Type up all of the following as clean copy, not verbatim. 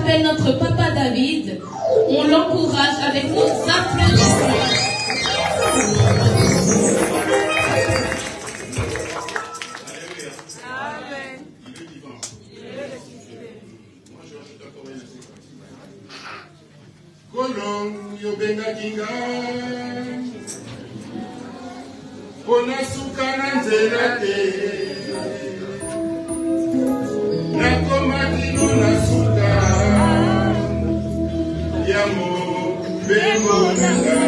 appelle notre papa David, on l'encourage avec nos applaudissements. Kolong yobenga kinga Pona suka na nzela te Nakoma kino na suka Yamo bemo nanga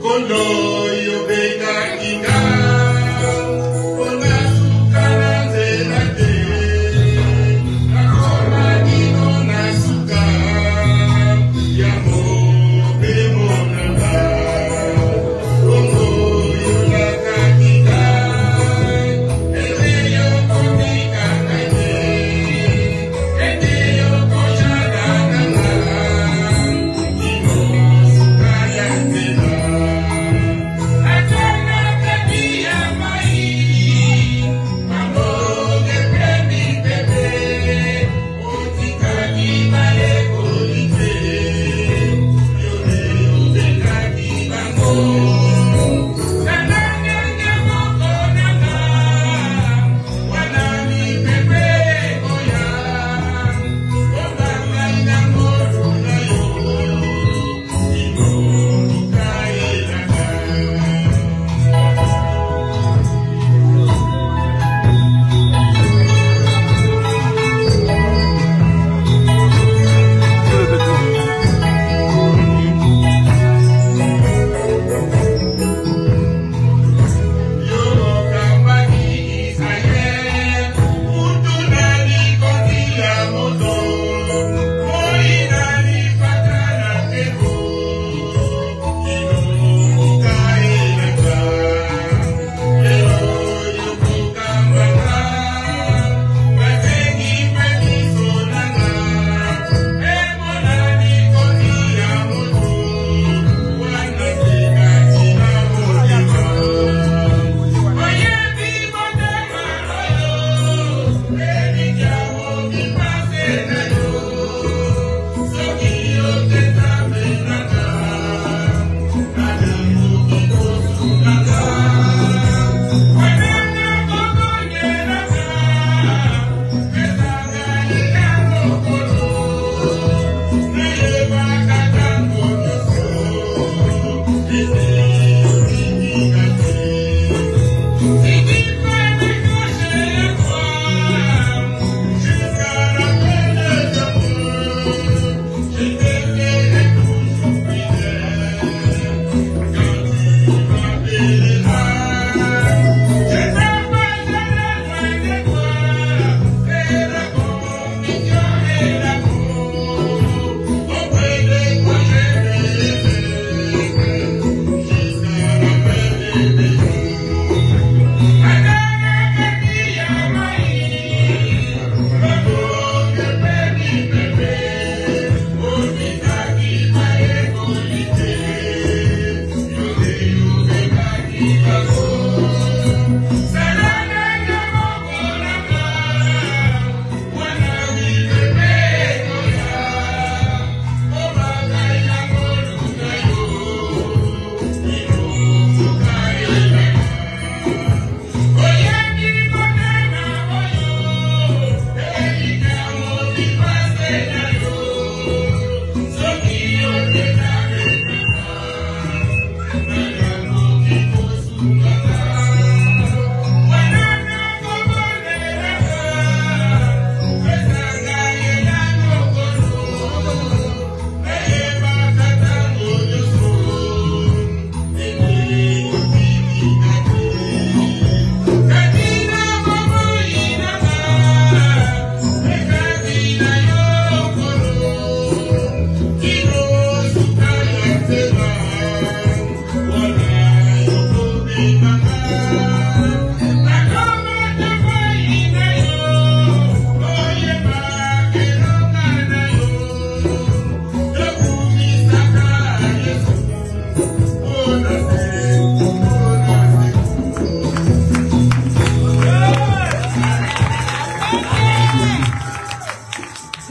Kolong yobenga kinga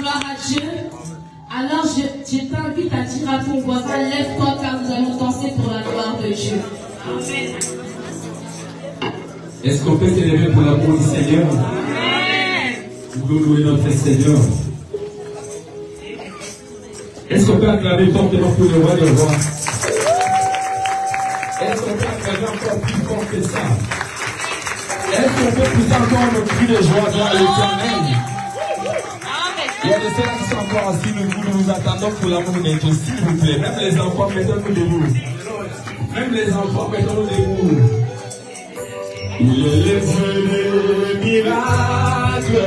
Gloire à Dieu. Alors je t'invite à dire à ton voisin, lève-toi car nous allons danser pour la gloire de Dieu. Amen. Est-ce qu'on peut s'élever pour l'amour du Seigneur? Amen. Nous voulons louer notre Seigneur. Est-ce qu'on peut acclamer fortement pour le roi des rois? Est-ce qu'on peut acclamer encore plus fort que ça? Est-ce qu'on peut pousser encore nos cris de joie vers l'Éternel? Il y a de ceux-là qui sont encore assis, nous attendons pour l'amour de Dieu, s'il vous plaît. Même les enfants, mettons-nous debout. Même les enfants, mettons-nous debout. Il est le Dieu des miracles.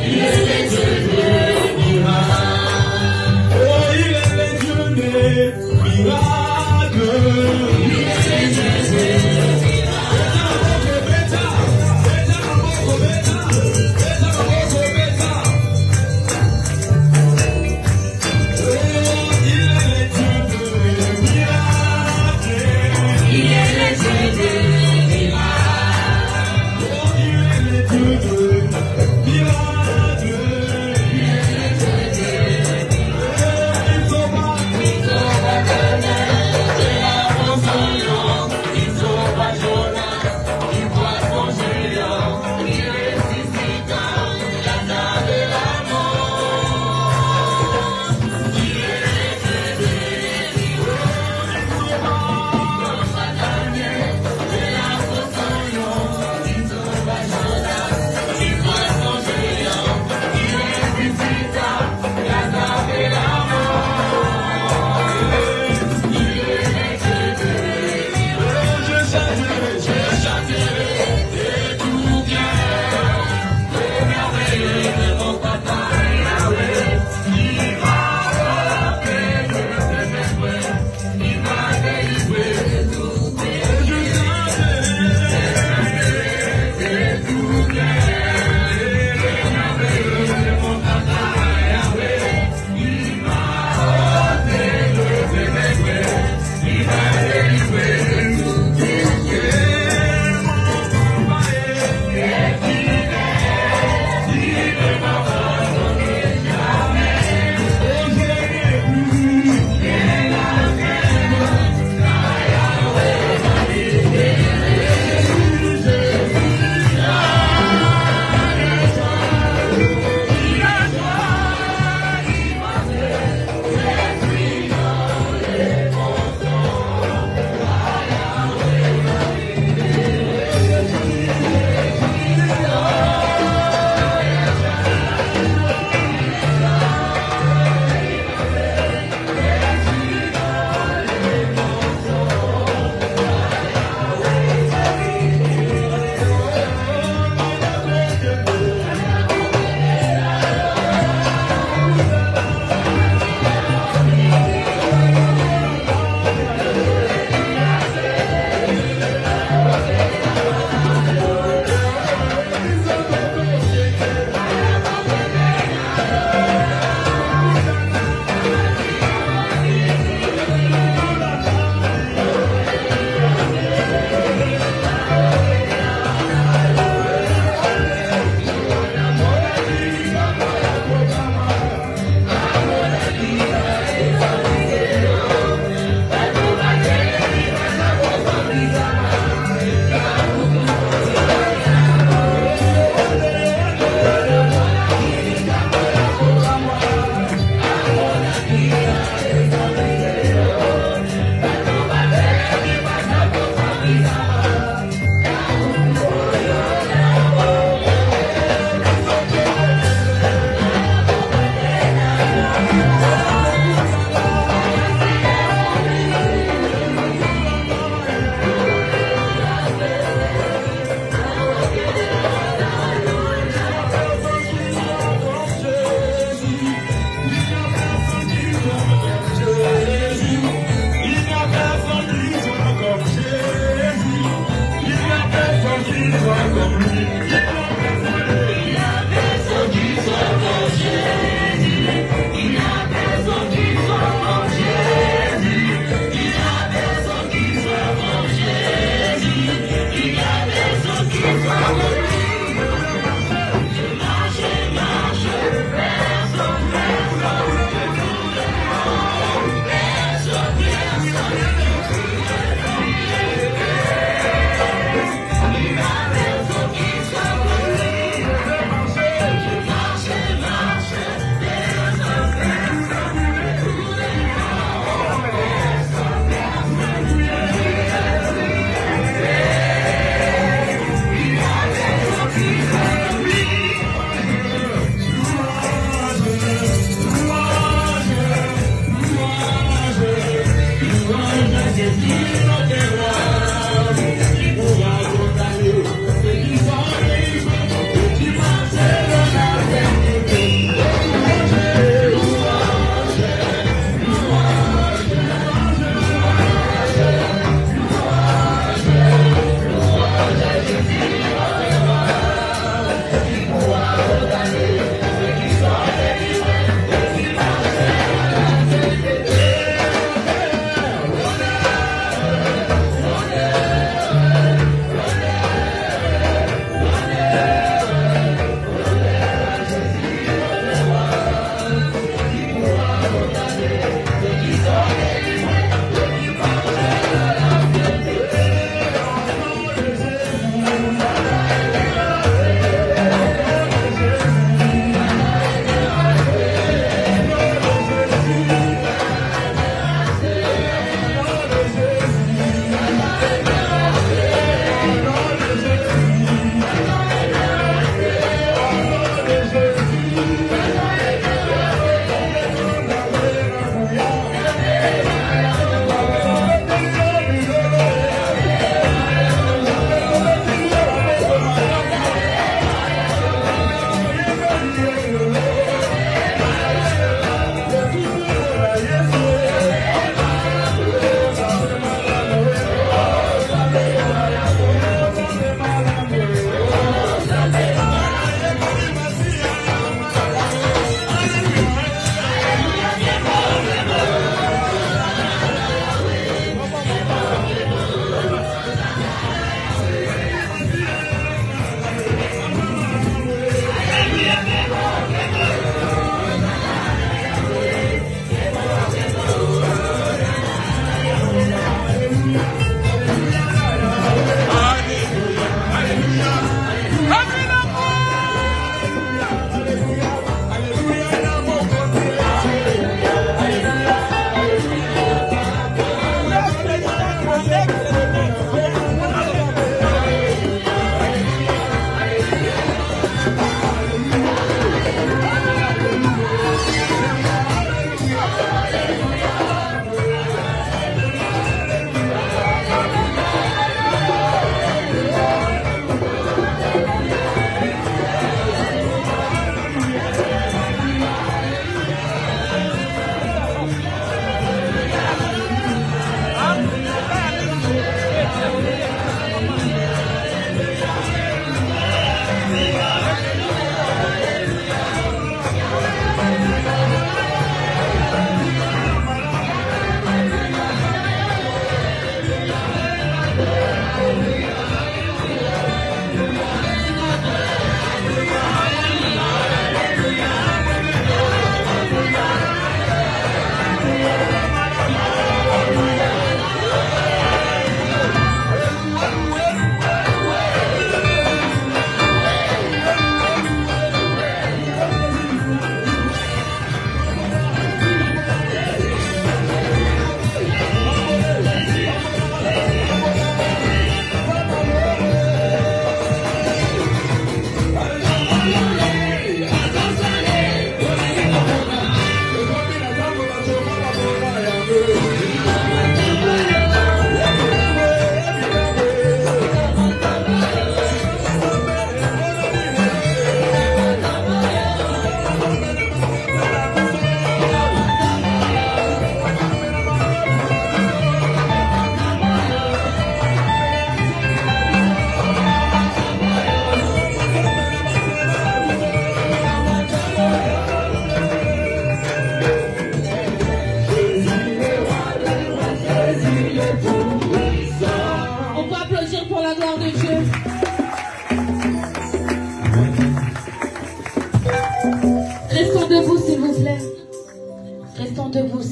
Il est le Dieu des miracles. Oh, il est le Dieu des miracles. Il est le Dieu des miracles.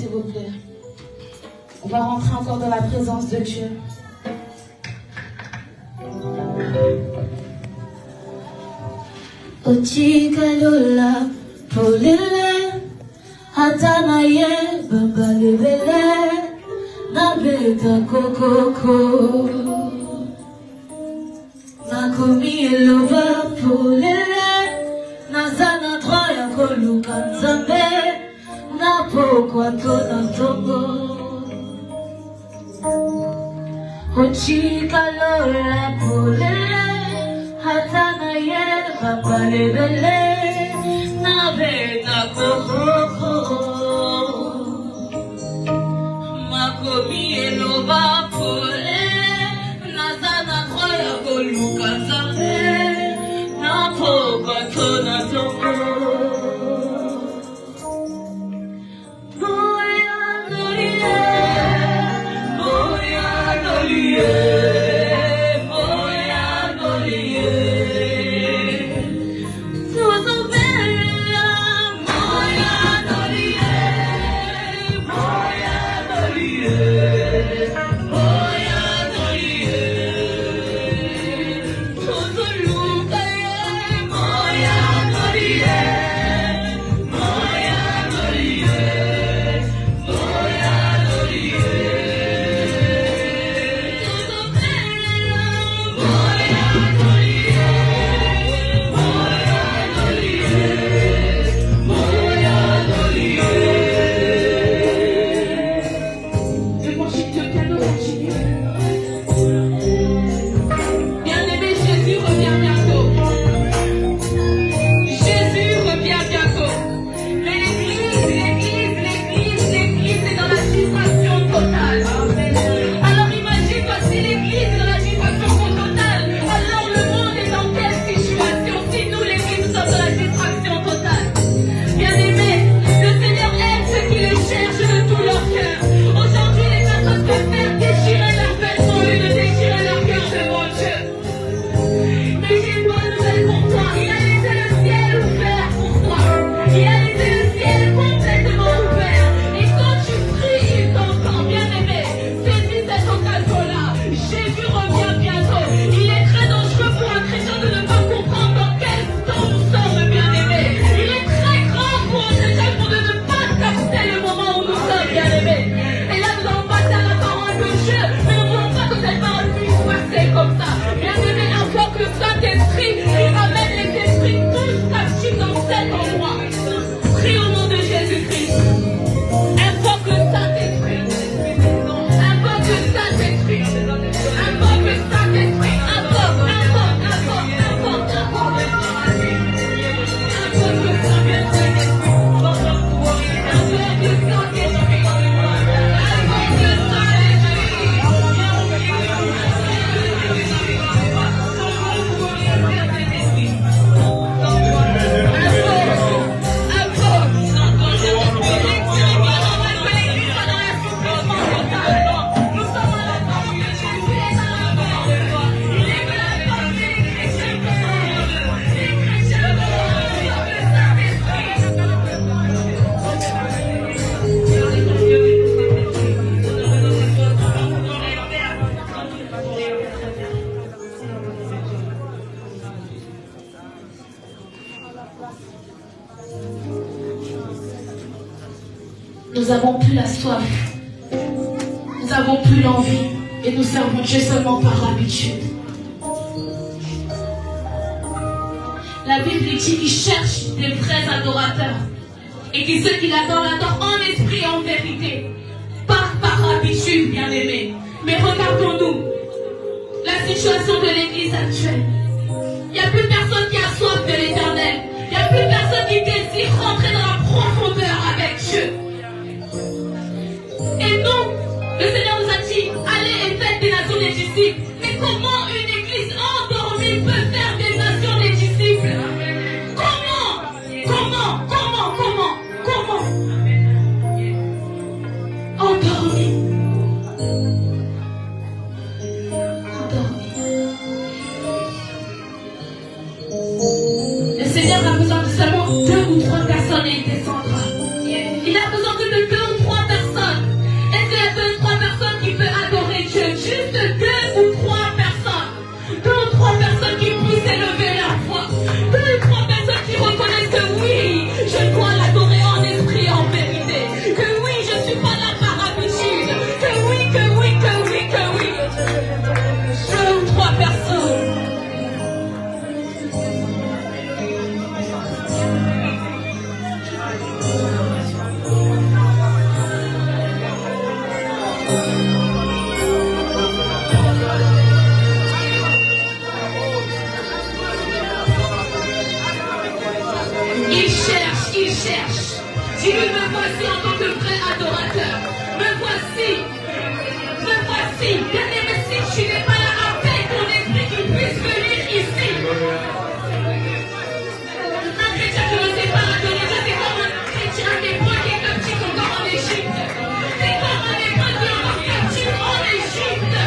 s'il vous plaît. On va rentrer encore dans la présence de Dieu. Ochikalola polele hatanaye babalebele nabeta kokoko nakomi eloba polele nazana troya koluka nzambe napokwa tona tongo Ochikalola polele hatanaye babalebele nabeta kokoko makomi eloba polele nazana troya koluka nzambe napokwa tona tongo Nous avons plus la soif, nous avons plus l'envie, et nous servons Dieu seulement par habitude. La Bible dit qu'il cherche des vrais adorateurs, et que ceux qui l'adorent en esprit et en vérité, pas par habitude, bien-aimés. Mais regardons-nous, la situation de l'église actuelle. Il n'y a plus personne qui a soif de l'éternel. Il n'y a plus personne qui désire rentrer dans la profondeur avec Dieu. Et nous, le Seigneur nous a dit, allez et faites des nations des disciples. Mais comment une église endormie peut faire des nations des disciples? Comment endormie. Le Seigneur a besoin de seulement 2 ou 3 personnes cherche. Dis-lui, me voici en tant que vrai adorateur. Me voici. Me voici. Bien-aimé, si tu n'es pas là, appelle ton esprit qu'il puisse venir ici. Un chrétien qui ne sait pas adorer Dieu, c'est comme un chrétien, un hébreu qui est captif encore en Égypte. C'est comme un hébreu qui est encore captif en Égypte.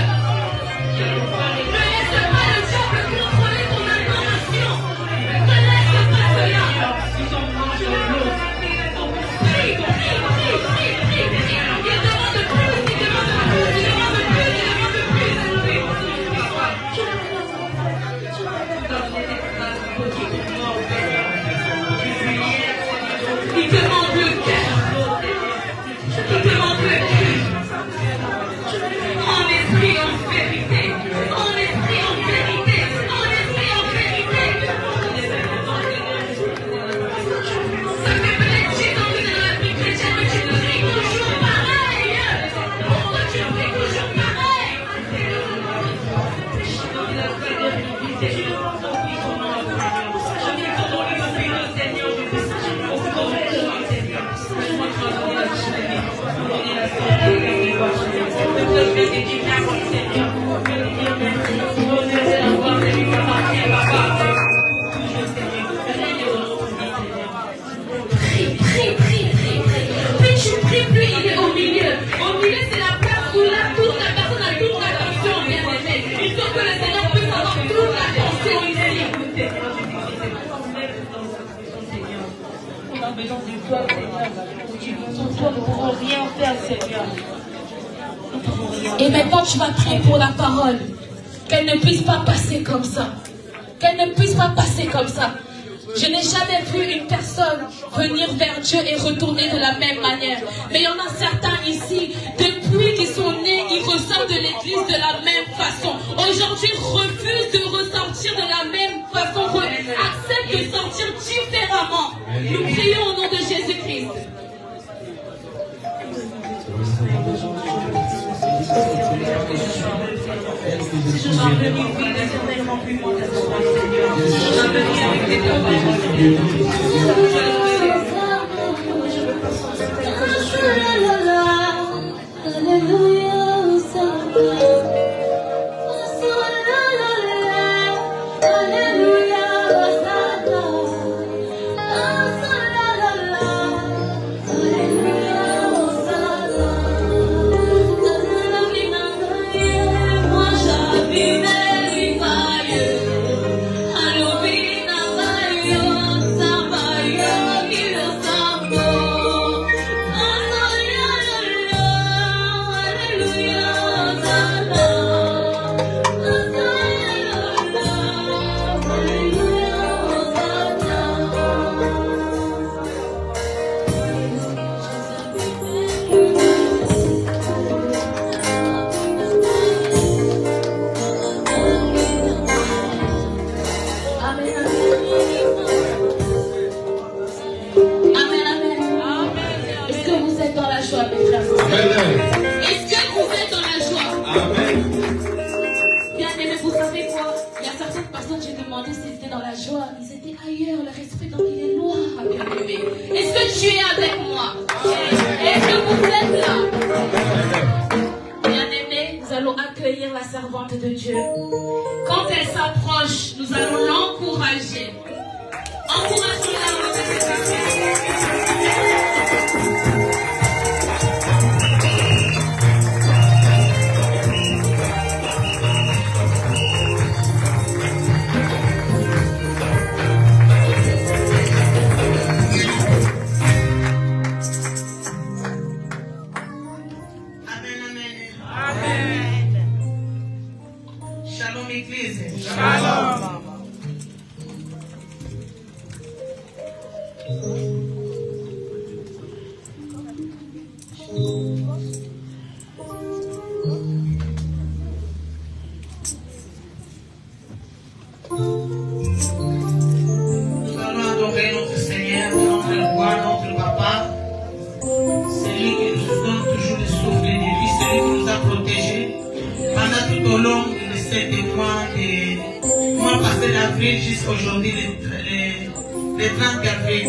Ne laisse pas le diable contrôler ton adoration. Ne laisse pas cela. Prie, prie, prie, prie, prie, prie. Il demande plus, il demande plus, il demande plus, il demande plus. Il demande le cœur. Il demande le cœur. En esprit, en vérité. En esprit, en vérité. En esprit, en vérité. Ça fait peut-être 10 ans que tu es dans la vie chrétienne, mais tu pries toujours pareil. Pourquoi tu pries toujours pareil? Plus tu pries, plus il est au milieu. Au milieu, c'est la place où là, toute la personne a toute l'attention, bien aimé. Il faut que le Seigneur puisse avoir toute l'attention ici. On a besoin de toi, Seigneur. Sans toi, nous ne pouvons rien faire, Seigneur. Et maintenant, tu vas prier pour la parole. Qu'elle ne puisse pas passer comme ça. Qu'elle ne puisse pas passer comme ça. Je n'ai jamais vu une personne venir vers Dieu et retourner de la même manière. Mais il y en a certains ici, depuis qu'ils sont nés, ils ressortent de l'église de la même façon. Aujourd'hui, refusent de ressortir de la même façon. Acceptent de sortir différemment. Nous prions au nom de Jésus-Christ. Je suis venu vivre éternellement plus loin de toi, Seigneur. Je suis venu avec tes paroles. Je veux pas sentir quelque chose. De Dieu. Quand elle s'approche, nous allons l'encourager. Encourage-la. Jusqu'aujourd'hui, les 30 avril.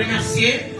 remercier.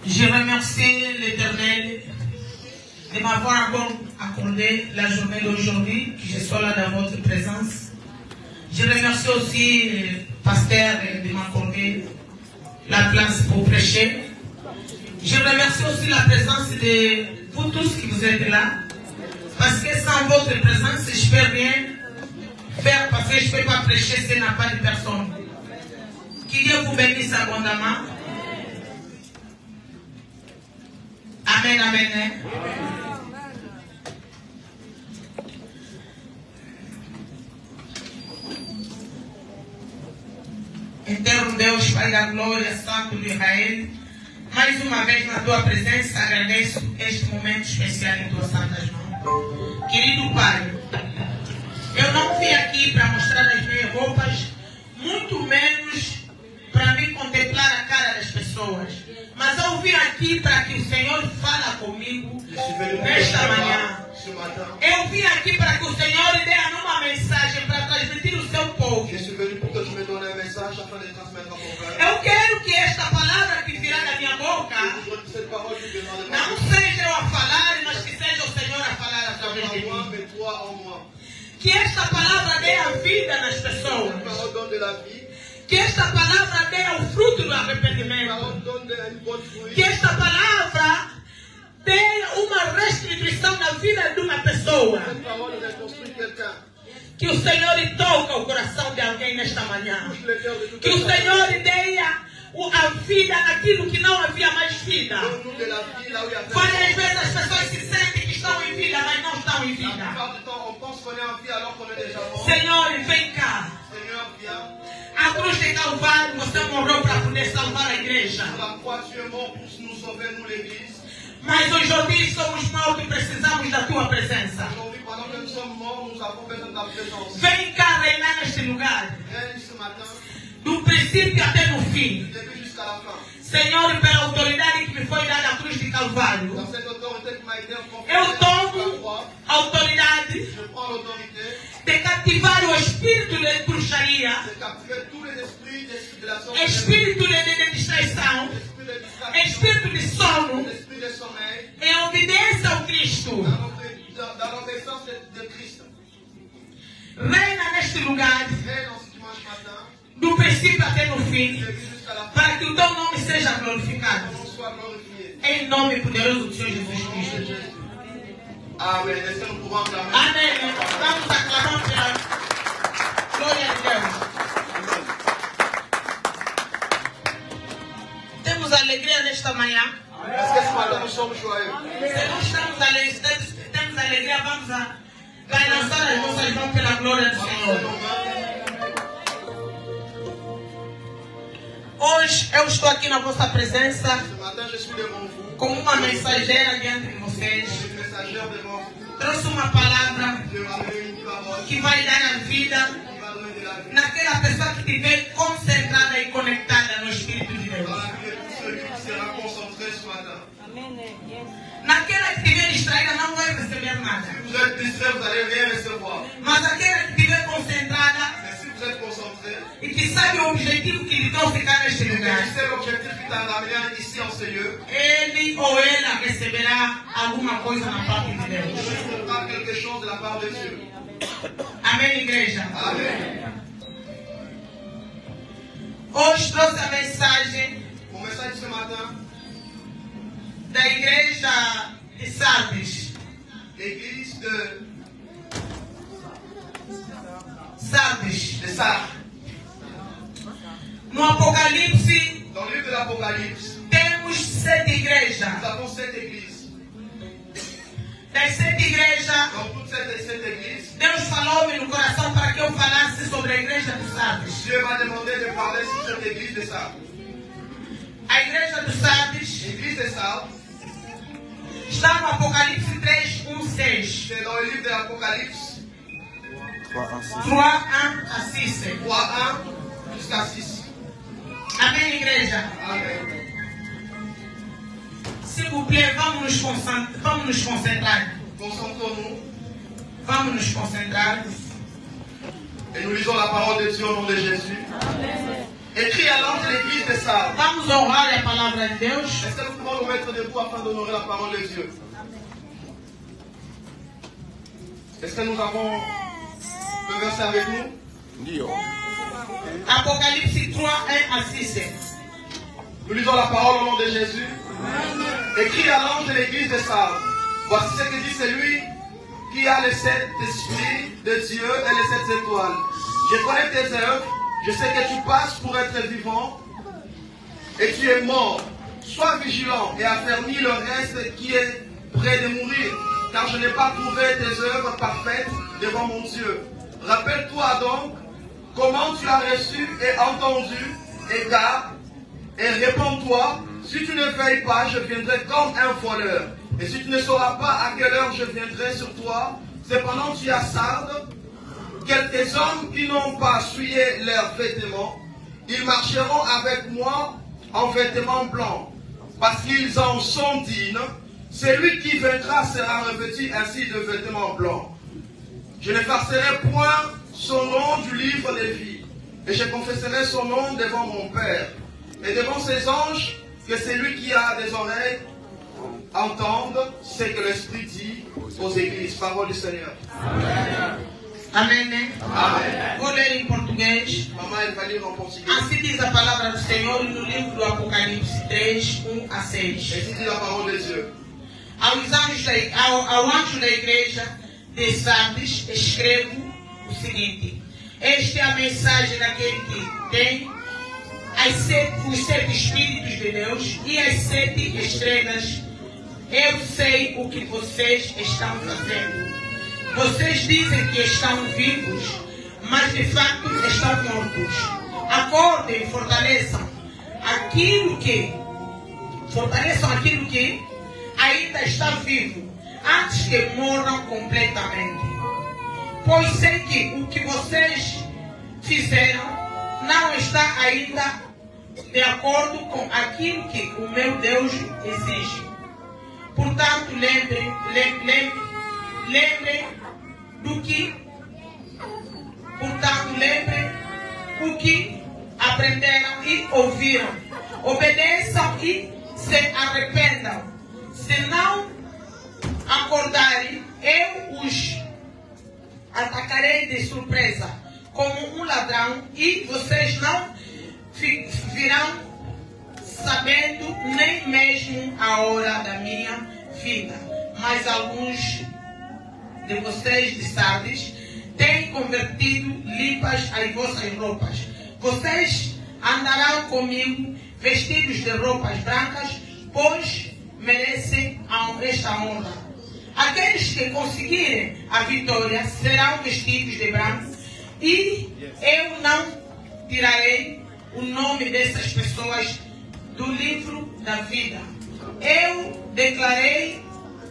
Je remercie l'Éternel de m'avoir encore accordé la journée d'aujourd'hui, que je sois là dans votre présence. Je remercie aussi le pasteur de m'accorder la place pour prêcher. Je remercie aussi la présence de vous tous vous êtes là. Parce que sans votre présence, je ne peux rien faire parce que je ne peux pas prêcher s'il n'y a pas de personne. Que Dieu vous bénisse abondamment. Amen, amen. Eterno Deus, Pai da Glória, Santo de Israel, mais uma vez na Tua presença agradeço este momento especial em Tuas santas mãos. Querido Pai, eu não vim aqui para mostrar as minhas roupas, muito menos para me contemplar a cara das pessoas, mas eu vim aqui para que o Senhor fale comigo nesta manhã. Eu vim aqui para que o Senhor dê uma mensagem para transmitir o seu povo. Eu quero que esta palavra que virá da minha boca não seja eu a falar, mas que seja o Senhor a falar através de mim. Que esta palavra dê a vida nas pessoas. Que esta palavra dê o fruto do arrependimento. Que esta palavra dê uma restituição na vida de uma pessoa. Que o Senhor toque o coração de alguém nesta manhã. Que o Senhor dê a vida naquilo que não havia mais vida. Várias vezes as pessoas se sentem que estão em vida, mas não estão em vida. Senhor, vem cá. A cruz de Calvário, você morreu para poder salvar a igreja. Mas hoje em dia somos maus e precisamos da tua presença. Vem cá reinar neste lugar. Do princípio até no fim. Senhor, pela autoridade que me foi dada a cruz de Calvário, eu tomo a autoridade de cativar o espírito de bruxaria, espírito de distração, espírito de sono, em obediência ao Cristo. Reina neste lugar, do princípio até no fim, para que o teu nome seja glorificado. Em nome poderoso do Senhor Jesus Cristo. Amém. Amém. Estamos aclamando pela glória de Deus. Temos alegria nesta manhã. Se não estamos alegres, temos alegria, vamos a balançar as nossas mãos pela glória do Senhor. Hoje eu estou aqui na vossa presença como uma mensageira diante de vocês. Trouxe uma palavra que vai dar a vida naquela pessoa que estiver concentrada e conectada no Espírito de Deus. Naquela que estiver distraída não vai receber nada. Mas aquela que estiver concentrada e que sabe o objetivo que lhe trouxe cá neste lugar, ele ou ela receberá alguma coisa na parte de Deus. Amém, igreja? Amém. Hoje trouxe a mensagem da igreja de Sardes. Sardes. No Apocalipse, Dans le livre de l'Apocalypse, temos 7 igrejas. nous avons 7 églises. Das 7 igrejas, Dans toutes ces 7 églises, Deus falou-me no coração para que eu falasse sobre a igreja de Sardes. Dieu m'a demandé de parler sur cette église de Sardes. A igreja de Sardes L'église de Sardes, está no Apocalipse 3, 1, 6. c'est dans le livre de l'Apocalypse 3, 1 a 6. 3, 1 jusqu'à 6. Amém, igreja? Amen. S'il vous plaît, vamos nos concentrar. Concentrons-nous Vamos nos concentrar. et nous lisons la parole de Dieu au nom de Jésus. Écrit à l'ange de l'église de Sardes. Vamos honrar a palavra de Deus. Est-ce que nous pouvons nous mettre debout afin d'honorer la parole de Dieu? Est-ce que nous avons le verset avec nous? Apocalipse 3, 1 à 6. Nous lisons la parole au nom de Jésus. Écrit à l'ange de l'église de Sardes. Voici ce que dit celui qui a les 7 esprits de Dieu et les 7 étoiles. Je connais tes œuvres, je sais que tu passes pour être vivant et tu es mort. Sois vigilant et affermis le reste qui est près de mourir, car je n'ai pas trouvé tes œuvres parfaites devant mon Dieu. Rappelle-toi donc comment tu as reçu et entendu, et garde, et réponds-toi. Si tu ne veilles pas, je viendrai comme un voleur. Et si tu ne sauras pas à quelle heure je viendrai sur toi, cependant tu hasardes quelques hommes qui n'ont pas souillé leurs vêtements, ils marcheront avec moi en vêtements blancs, parce qu'ils en sont dignes. Celui qui vaincra sera revêtu ainsi de vêtements blancs. Je ne farcerai point son nom du livre des vies, et je confesserai son nom devant mon Père, et devant ses anges, que celui qui a des oreilles entende ce que l'Esprit dit aux églises. Parole du Seigneur. Amen. Amém. Amém. Vou ler em português. Mamãe vai ler em português. Assim diz a palavra do Senhor no livro do Apocalipse 3, 1 a 6. Ainsi dit la parole de Dieu. Ao anjo da igreja de Sardes escrevo o seguinte: esta é a mensagem daquele que tem os 7 Espíritos de Deus e as 7 estrelas. Eu sei o que vocês estão fazendo. Vocês dizem que estão vivos, mas de fato estão mortos. Acordem, fortaleçam aquilo que ainda está vivo, antes que morram completamente. Pois sei que o que vocês fizeram não está ainda de acordo com aquilo que o meu Deus exige. Portanto, lembrem o que aprenderam e ouviram. Obedeçam e se arrependam. Se não acordarem, eu os atacarei de surpresa, como um ladrão, e vocês não virão sabendo nem mesmo a hora da minha vida. Mas alguns de vocês de Sardes têm convertido limpas as vossas roupas. Vocês andarão comigo vestidos de roupas brancas, pois merecem esta honra. Aqueles que conseguirem a vitória serão vestidos de branco, e eu não tirarei o nome dessas pessoas do livro da vida. Eu declarei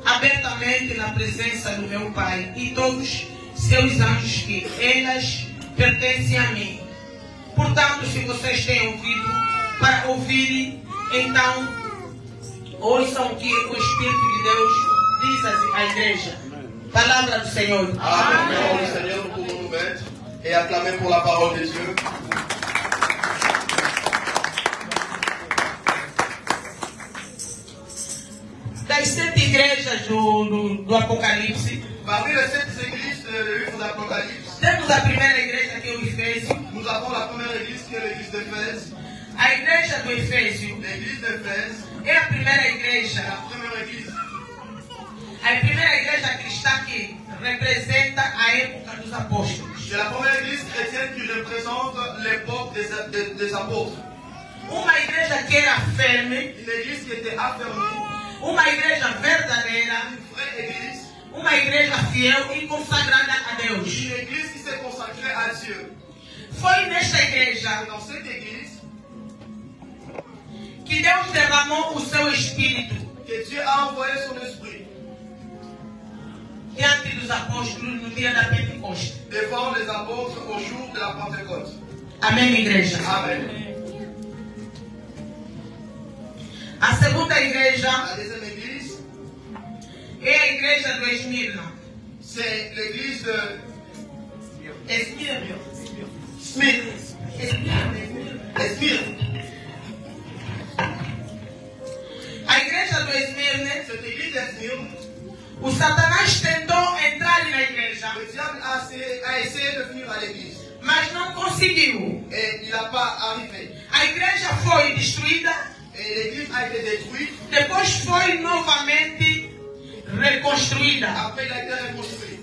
abertamente na presença do meu Pai e todos seus anjos que elas pertencem a mim. Portanto, se vocês têm ouvido para ouvirem, então ouçam o que o Espírito de Deus diz à igreja. Palavra do Senhor. Amen. Parole du Seigneur, nous pouvons nous mettre et acclamer pour la parole de Dieu. Das 7 igrejas do Apocalipse, Parmi les 7 églises du livre d'Apocalypse, temos a primeira igreja, que é o Efésio. nous avons la première église qui est l'église d'Éphèse. A igreja do Efésio L'église d'Éphèse, é a primeira igreja, la première église. a primeira igreja cristã que representa a época dos apóstolos. C'est la première église chrétienne qui représente l'époque des apôtres. Uma igreja que era firme, Une église qui était affermie, uma igreja verdadeira, une vraie église, uma igreja fiel e consagrada a Deus. une église qui s'est consacrée à Dieu. Foi nesta igreja Et dans cette église, que Deus derramou o seu Espírito que Dieu a envoyé son esprit diante dos apóstolos no dia da Pentecoste. devant les apôtres au jour de la Pentecôte. Amém, igreja? Amen. A segunda igreja La deuxième église, é a igreja do Esmirna. c'est l'église de Esmirna. Smith. Esmir. A igreja do Esmirna, Cette église d'Esmir, o Satanás tentou entrar na igreja, le diable a essayé de venir à l'église. mas não conseguiu. Et il n'a pas arrivé. A igreja foi destruída, Et l'église a été détruite. depois foi novamente reconstruída. Après, il a été reconstruit.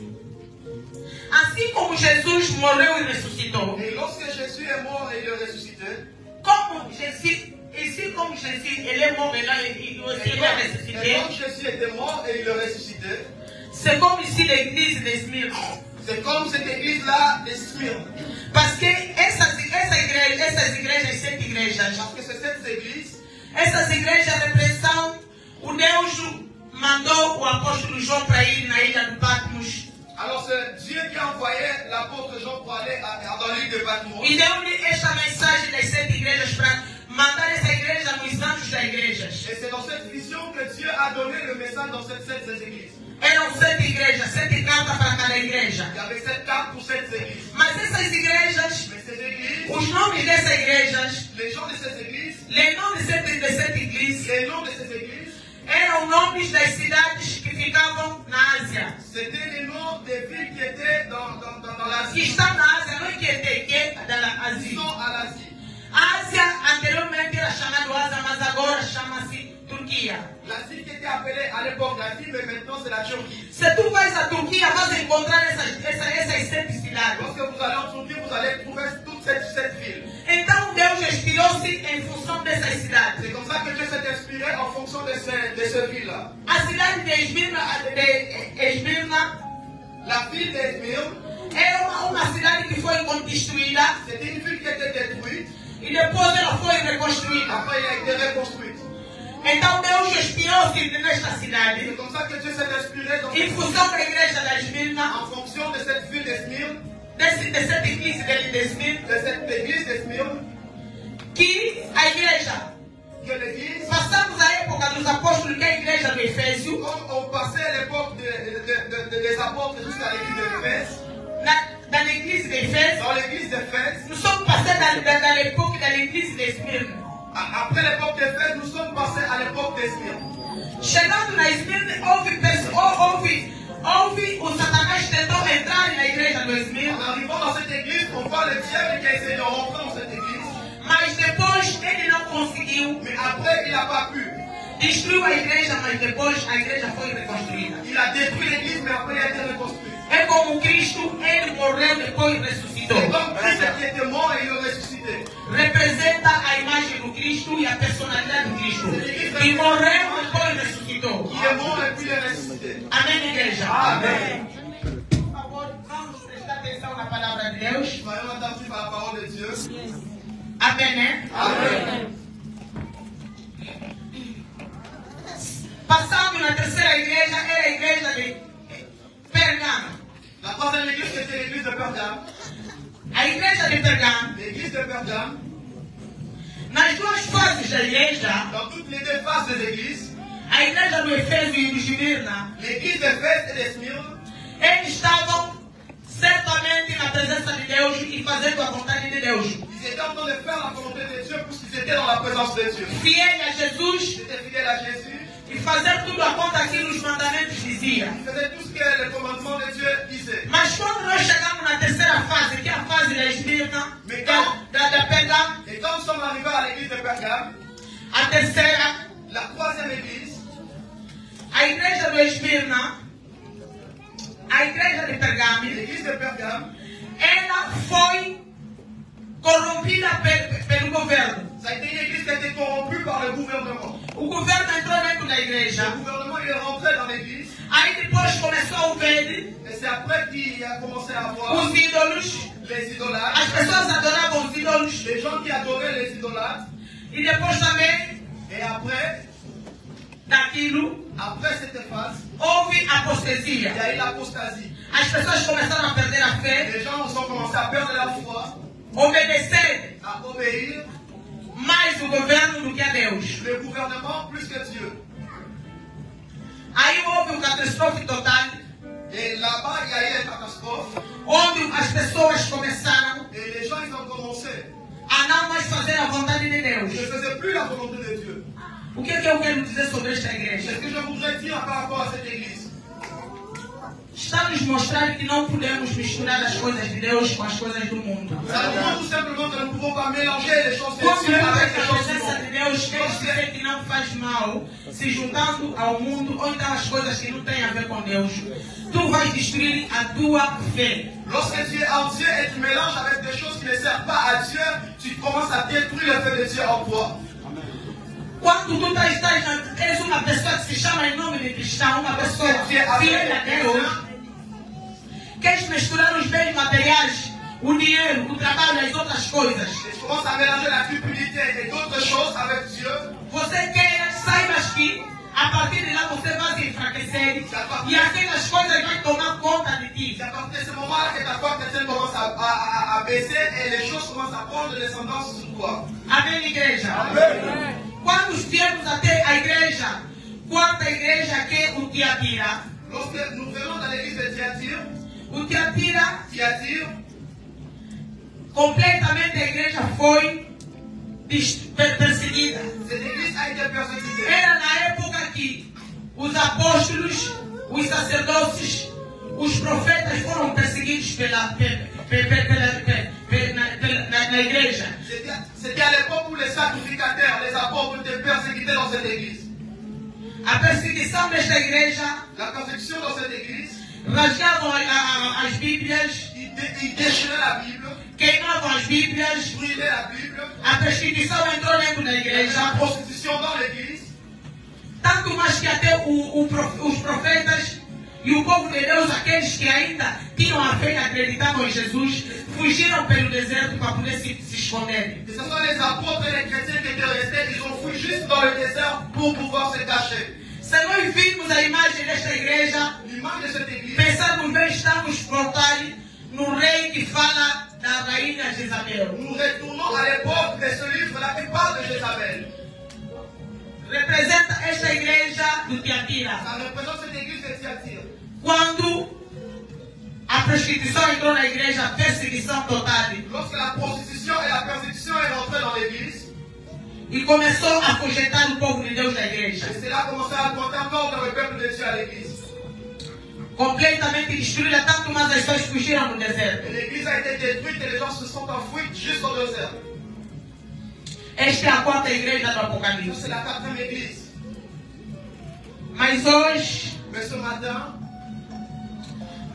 Assim como Jesus morreu e ressuscitou. Et lorsque Jésus est mort et il est ressuscité, Como Jésus, ici comme Jésus, il est mort et là il aussi il est et ressuscité. comme Jésus était mort et il est ressuscité, C'est comme ici l'église de Smyrne. c'est comme cette église-là de Smyrne. Parce que essas igrejas, 7 igrejas, Parce que c'est cette église, essas igrejas representam o Deus mandou o apóstolo João para ir na ilha de Patmos. alors c'est Dieu qui a envoyé l'apôtre Jean pour aller dans l'île de Patmos. E deu-lhe esta mensagem das 7 igrejas para mandar essa igreja nos anjos das igrejas. Et c'est dans cette vision que Dieu a donné le message dans cette église. Eram 7 igrejas, 7 cartas para cada igreja. Il y avait 7 cartes pour cette église. Mas essas igrejas, Mais ces églises, os nomes dessas igrejas, les gens de ces églises, les nomes de 7 igrejas, les noms de ces églises, eram nomes das cidades que ficavam na Ásia. c'était les noms des villes qui étaient dans Que l'Asie. estão na Ásia, não é que é da Ils Ásia. sont à l'Asie. A Ásia anteriormente era chamada Ásia, mas agora chama-se Turquia. L'Asie qui était appelée à l'époque l'Asie, mais maintenant c'est la Turquie. Se tu vais à Turquia, vas encontrar essas 7 cidades. Lorsque vous allez en Turquie, vous allez trouver toutes cette villes. Então Deus inspirou-se em função dessas cidades. C'est comme ça que Dieu s'est inspiré en fonction de ces villes-là. A cidade de Esmirna La ville d'Esmir, era uma cidade que foi destruída c'était une ville qui était détruite. e depois ela foi reconstruída. Après, elle a été reconstruite. Então Deus inspirou-se nesta cidade C'est comme ça que Dieu s'est inspiré dans em função da igreja da Esmirna, en fonction de cette ville d'Esmir, de 7 igrejas dele de Esmirna, de cette église d'Esmir, que a igreja, que l'église, passamos a época dos apóstolos, que é a igreja do Efésio, comme on passait à l'époque des apôtres jusqu'à l'église d'Éphèse, da igreja de Efésio, dans l'église d'Éphèse, nous sommes passés da l'époque da igreja de Esmirna. après l'époque d'Éphèse, nous sommes passés à l'époque d'Esmir. Chegando na Esmirna, houve o Satanás tentou entrar na igreja do En Esmirna, arrivant dans cette église, on voit le diable qui a essayé de rentrer dans cette église, mas depois ele não conseguiu. mais après, il n'a pas pu. Destruiu a igreja, mas depois a igreja foi reconstruída. Il a détruit l'église, mais après, il a été reconstruit. É como Cristo, ele morreu depois ressuscitou. C'est comme Christ qui était mort et il est ressuscité. Representa a imagem do Cristo e a personalidade do Cristo. Que morreu depois ressuscitou. Il est mort et puis il est ressuscité. Amém, igreja? Amen. Por favor, vamos prestar atenção na palavra de Deus. Soyons attentifs à la parole de Dieu. Amém, né? Amen. Passando na terceira igreja, era a igreja de Pergamo. La troisième église, c'était l'église de Pergame. A igreja de Pergamo, L'église de Pergame, nas duas fases da igreja, dans toutes les deux phases de l'église, a igreja do Efésio e do Esmirna, l'église d'Éphèse et d'Esmir, eles estavam certamente na presença de Deus e fazendo a vontade de Deus. ils étaient en train de faire la volonté de Dieu puisqu'ils étaient dans la présence de Dieu. Fiel a Jesus Ils étaient fidèles à Jésus. e fazer tudo a conta aquilo os mandamentos diziam. Ils faisaient tout ce que le commandement de Dieu disait. Mas quando nós chegamos na terceira fase, que é a fase da Esmirna, da Pergamo, Et quand nous sommes arrivés à l'église de Pergame, a terceira, la troisième église, a igreja do Esmirna, a igreja de Pergamo, l'église de Pergame, ela foi corrompida pelo governo. ça a été une église qui a été corrompue par le gouvernement. O governo entrou dentro da igreja. Le gouvernement il est rentré dans l'église Aí depois começou a ouvir et c'est après qu'il a commencé à voir os ídolos. les idolâtres, As pessoas adoravam os ídolos. les gens qui adoraient les idolâtres. E depois também Et après daquilo Après cette phase, houve il apostasia. y a eu l'apostasie. As pessoas começaram a perder a fé, Les gens ont commencé à perdre la foi, obedecer à obéir mais o governo do que a Deus. le gouvernement plus que Dieu. Aí houve uma catástrofe total, Et là-bas, il y a eu une catastrophe. onde as pessoas começaram Et les gens, ils ont commencé. a não mais fazer a vontade de Ils ne Deus. faisaient plus la volonté de Dieu. O que é que eu quero dizer sobre esta C'est igreja? ce que je voudrais dire par rapport à cette église. está a nos mostrar que não podemos misturar as coisas de Deus com as coisas do mundo. Ça nous montre tout simplement que nous ne pouvons pas mélanger les choses de Quando Dieu avec les a choses du presença de monde. Deus quer dizer que não faz mal, se juntando ao mundo, ou então as coisas que não têm a ver com Deus, tu vais destruir a tua fé. Lorsque tu es en Dieu et tu mélanges avec des choses qui ne servent pas à Dieu, tu commences à détruire le fait de Dieu en toi. Quando tu és uma pessoa que se chama em nome de cristão, uma pessoa fiel a Deus, queres misturar os bens materiais, o dinheiro, o trabalho e as outras coisas. Et tu commences à mélanger la cupidité et d'autres choses avec Dieu. Você quer, saibas que a partir de lá você vai se enfraquecer e aquelas coisas vão tomar conta de ti. C'est à partir de ce moment-là que ta foi chrétienne commence à baisser et les choses commencent à prendre descendance sur toi. Amém, igreja? Amen. Quando viemos até a igreja, quando a igreja quer o Tiatira, Lorsque nous venons dans l'église de Thyatire, o Tiatira, completamente a igreja foi perseguida. cette église a été persécutée. Era na época que os apóstolos, os sacerdotes, os profetas foram perseguidos na igreja. C'était à l'époque où les sacrificateurs, les apôtres étaient persécutés dans cette église. A perseguição desta igreja, La persécution dans cette église, rasgavam as Bíblias, ils déchiraient la Bible, queimavam as Bíblias. brûlaient la Bible, A prostituição entrou dentro da il y avait igreja, la prostitution dans l'église. tanto mais que até os profetas e o povo de Deus, aqueles que ainda tinham a fé e acreditavam em Jesus, fugiram pelo deserto para poder se esconder. Que ce soit les apôtres et les chrétiens qui étaient restés, ils ont fui juste dans le désert pour pouvoir se cacher. Se nós virmos a imagem desta igreja, L'image de cette église, pensarmos bem, estamos voltar no rei que fala da rainha Jezabel. nous retournons à l'époque de ce livre-là qui parle de Jézabel. Representa esta igreja do Tiatira. Ça représente cette église de Thyatire. Quando a prostituição entrou na igreja, a perseguição total. Lorsque la prostitution et la persécution est rentrée dans l'église, E começou a afugentar o povo de Deus da igreja. et cela a commencé à augmenter encore dans le peuple de Dieu à l'église. Completamente destruída, tanto mais as pessoas fugiram no deserto. Et l'église a été détruite et les gens se sont enfuis jusqu'au désert. Esta é a quarta igreja do Ça, Apocalipse. c'est la quatrième église. Mas hoje, Mais ce matin,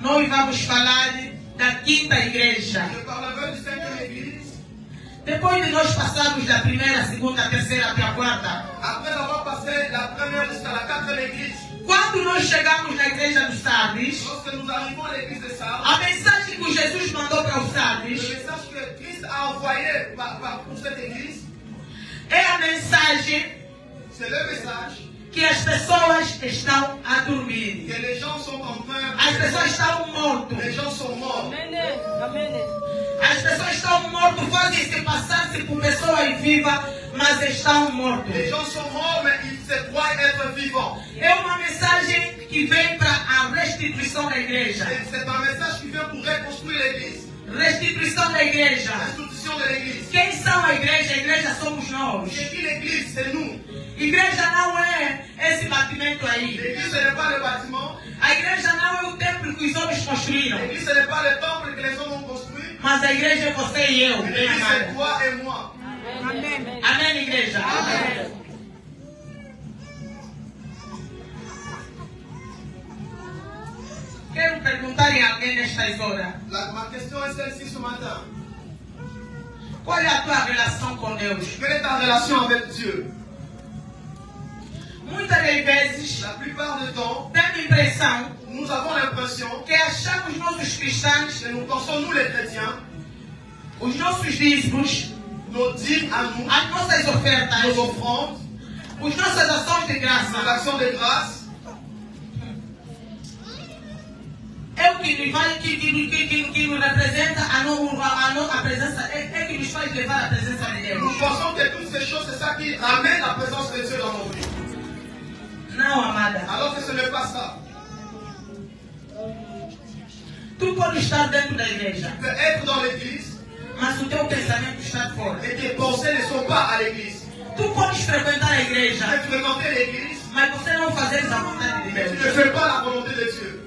nós vamos falar da quinta igreja. je parlerai du cinquième église. Depois de nós passarmos da primeira, segunda, terceira até a quarta, Après avoir passé la première jusqu'à la quatrième église, quando nós chegamos na igreja dos Sardes, lorsque nous arrivons à l'église de Sardes, a mensagem que Jesus mandou para os le Sardes message que Christ a envoyé pour cette église, é a mensagem c'est le message que as pessoas estão a dormir. que les gens sont en train As pessoas estão mortas. les gens sont morts. As pessoas estão mortas, fazem-se passar-se por pessoas vivas, mas estão mortos. Les gens sont morts, mais ils se croient être vivants. É uma mensagem que vem para a restituição da igreja. Et c'est un message qui vient pour reconstruire l'église. Restituição da igreja. L'institution de l'église. Quem são a igreja? A igreja somos nós. C'est qui l'église? C'est nous. Igreja não é esse batimento aí. L'église, ce n'est pas le bâtiment. A igreja não é o templo que os homens construíram. L'église, ce n'est pas le temple que les hommes ont construit. Mas a igreja é você e eu. Bem L'église, c'est amada. toi et moi. Amém, igreja? Amen. Quero perguntar a alguém nestas horas. Ma question est celle-ci ce matin. Qual é a tua relação com Deus? Quelle est ta relation avec Dieu? Muitas das vezes, La plupart du temps, temos a impressão nous avons l'impression que achamos nós os cristãos, que nous pensons, nous les chrétiens, os nossos dízimos, nos dîmes à nous, as nossas ofertas, nos offrandes, as nossas ações de nos graça, actions de grâce, é o que nos vai, que nos representa a presença, é que nos faz levar a presença de Deus. nous pensons que toutes ces choses, c'est ça qui ramène la présence de Dieu dans nos vies. Não, amada. Alors que ce n'est pas ça. Tu pode estar dentro da igreja, Tu peux être dans l'église mas o teu pensamento está fora. et tes pensées ne sont pas à l'église. Tu podes frequentar a Tu igreja, peux fréquenter l'église, mas você não fazeres a vontade de mais tu ne Deus. fais pas la volonté de Dieu.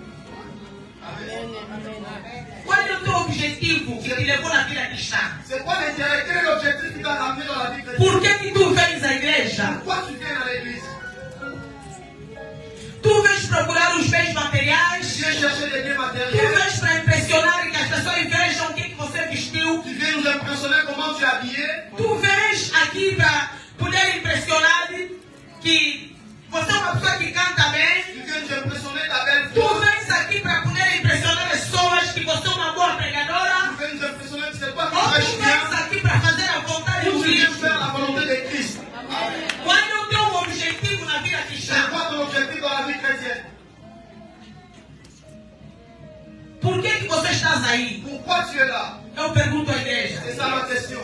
objetivo que te levou na vida cristã? C'est quoi l'intérêt? Quel est l'objectif qui t'a ramené dans la vie chrétienne? Por que tu vens à igreja? Pourquoi tu viens à l'église? Tu vens procurar os bens materiais? Tu viens chercher des biens Tu matériels? vens para impressionar e que as pessoas vejam o que você vestiu? Tu viens nous impressionner comment tu es habillé? Tu vens aqui para poder impressionar que você é uma pessoa que canta bem? Tu viens nous impressionner ta belle Tu voix? vens aqui para poder impressionar as pessoas que você é uma boa pregadora? Tu viens nous impressionner que c'est pas Ou que tu tu prêches bien? vens aqui para fazer a vontade Ou de tu viens Cristo? faire la volonté de Christ? Qual é o teu objetivo na vida C'est cristã? quoi ton objectif dans la vie chrétienne? Por que você está aí? Pourquoi tu es là? Eu pergunto à igreja. C'est ça ma question.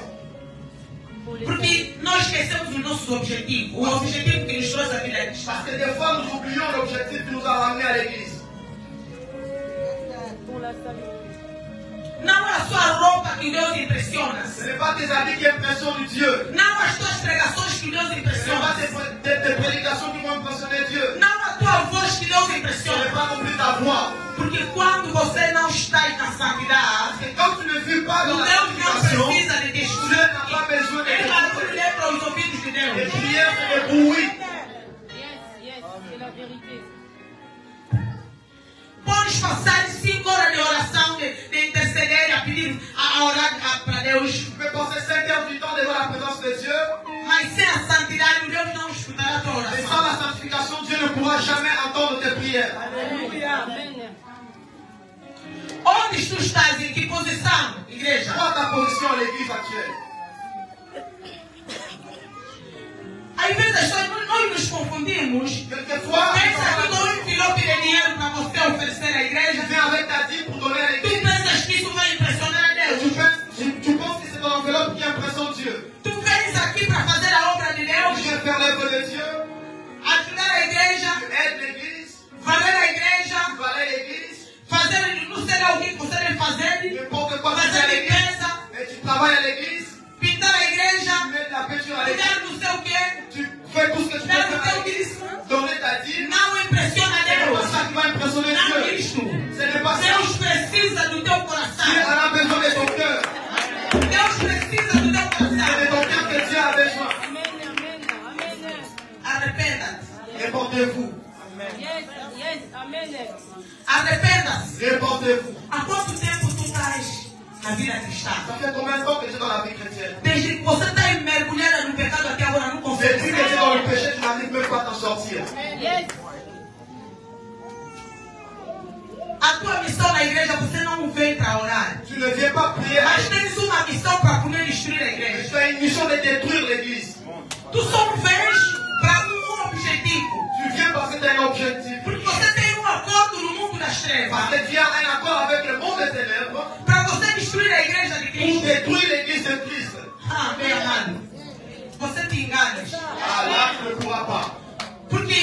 Porque nós esquecemos os nossos objetivos. O objetivo que nos trouxe a vida cristã. Parce que des fois, nous oublions l'objectif qui nous a ramenés à l'église. Não é a sua roupa que Deus impressiona. Ce n'est pas tes habits qui impressionnent Dieu. Não as tuas pregações que Deus Ce n'est impressiona. pas tes prédications qui vont impressionner Dieu. Não a tua voz que Deus Ce n'est impressiona. pas non plus ta voix. Porque quando você não está na santidade, Parce que quand tu ne vis pas dans la Deus não sanctification, precisa de te Dieu estudar. n'a pas besoin de Ele vai te ler para os ouvidos de Les Deus. prières, c'est des bruits. C'est la vérité. Podes passar 5 horas de oração, de interceder, a pedir, a orar para Deus. Tu peux passer 5 heures du temps devant la présence de Dieu. Mas sem a santidade, Deus não escutará a tua Mais sans oração. la sanctification, Dieu ne pourra jamais entendre tes prières. Amen. Onde tu estás? Em que posição, igreja? Quelle est ta position à l'église actuelle? Às vezes nós nos confundimos. Quelquefois, Pensa que dou um envelope de dinheiro para você oferecer à tu igreja. viens avec ta dîme pour donner à Tu l'église. pensas que isso vai impressionar a Et Deus? tu penses que c'est ton enveloppe qui impressionne Dieu. Tu vens aqui para fazer a obra de Tu Deus, viens faire l'œuvre de Dieu. ajudar a igreja, Tu aides l'église. valer a igreja, Tu vas à l'église. fazer não sei lá o que você deve fazer, N'importe quoi, tu fais à fazer l'église. limpeza, Et tu travailles à l'église. pintar a igreja, Tu mets de la peinture à l'église. cuidar não sei o que, Tu fais tout ce que tu peux dar o faire à teu l'église. dízimo. Donner ta dîme. Não impressiona Ce n'est pas Deus. ça qui va impressionner Não Dieu. isto. Ce n'est pas ça. Deus precisa do teu Dieu coração. en a besoin de ton cœur. Deus precisa do teu C'est de coração. ton cœur que Dieu a besoin. Amen. Arrependa-te. Répandez-vous. Yes. Amen. Arrependa-se. Répandez-vous. Há quanto tempo tu estás na vida cristã? Ça fait combien de temps que tu es dans la vie chrétienne? Desde que você está mergulhada no pecado até agora não consegue Depuis que tu es dans le sair. péché, tu n'arrives même pas à t'en sortir. Yes. A tua missão na igreja você não vem para orar. Tu ne viens pas prier à Mas tens uma missão para poder destruir a igreja. Tu as une mission de détruire l'église. Tu só vens para objetivo. Tu viens parce que tu as un objectif. Porque você tem acordo no mundo das trevas. Parce que tu as un accord avec le monde des ténèbres Para você destruir a igreja de pour Cristo. détruire l'église de Christ. Ah, meu amado. Você te enganas. Ah là, tu ne pourras pas. Porque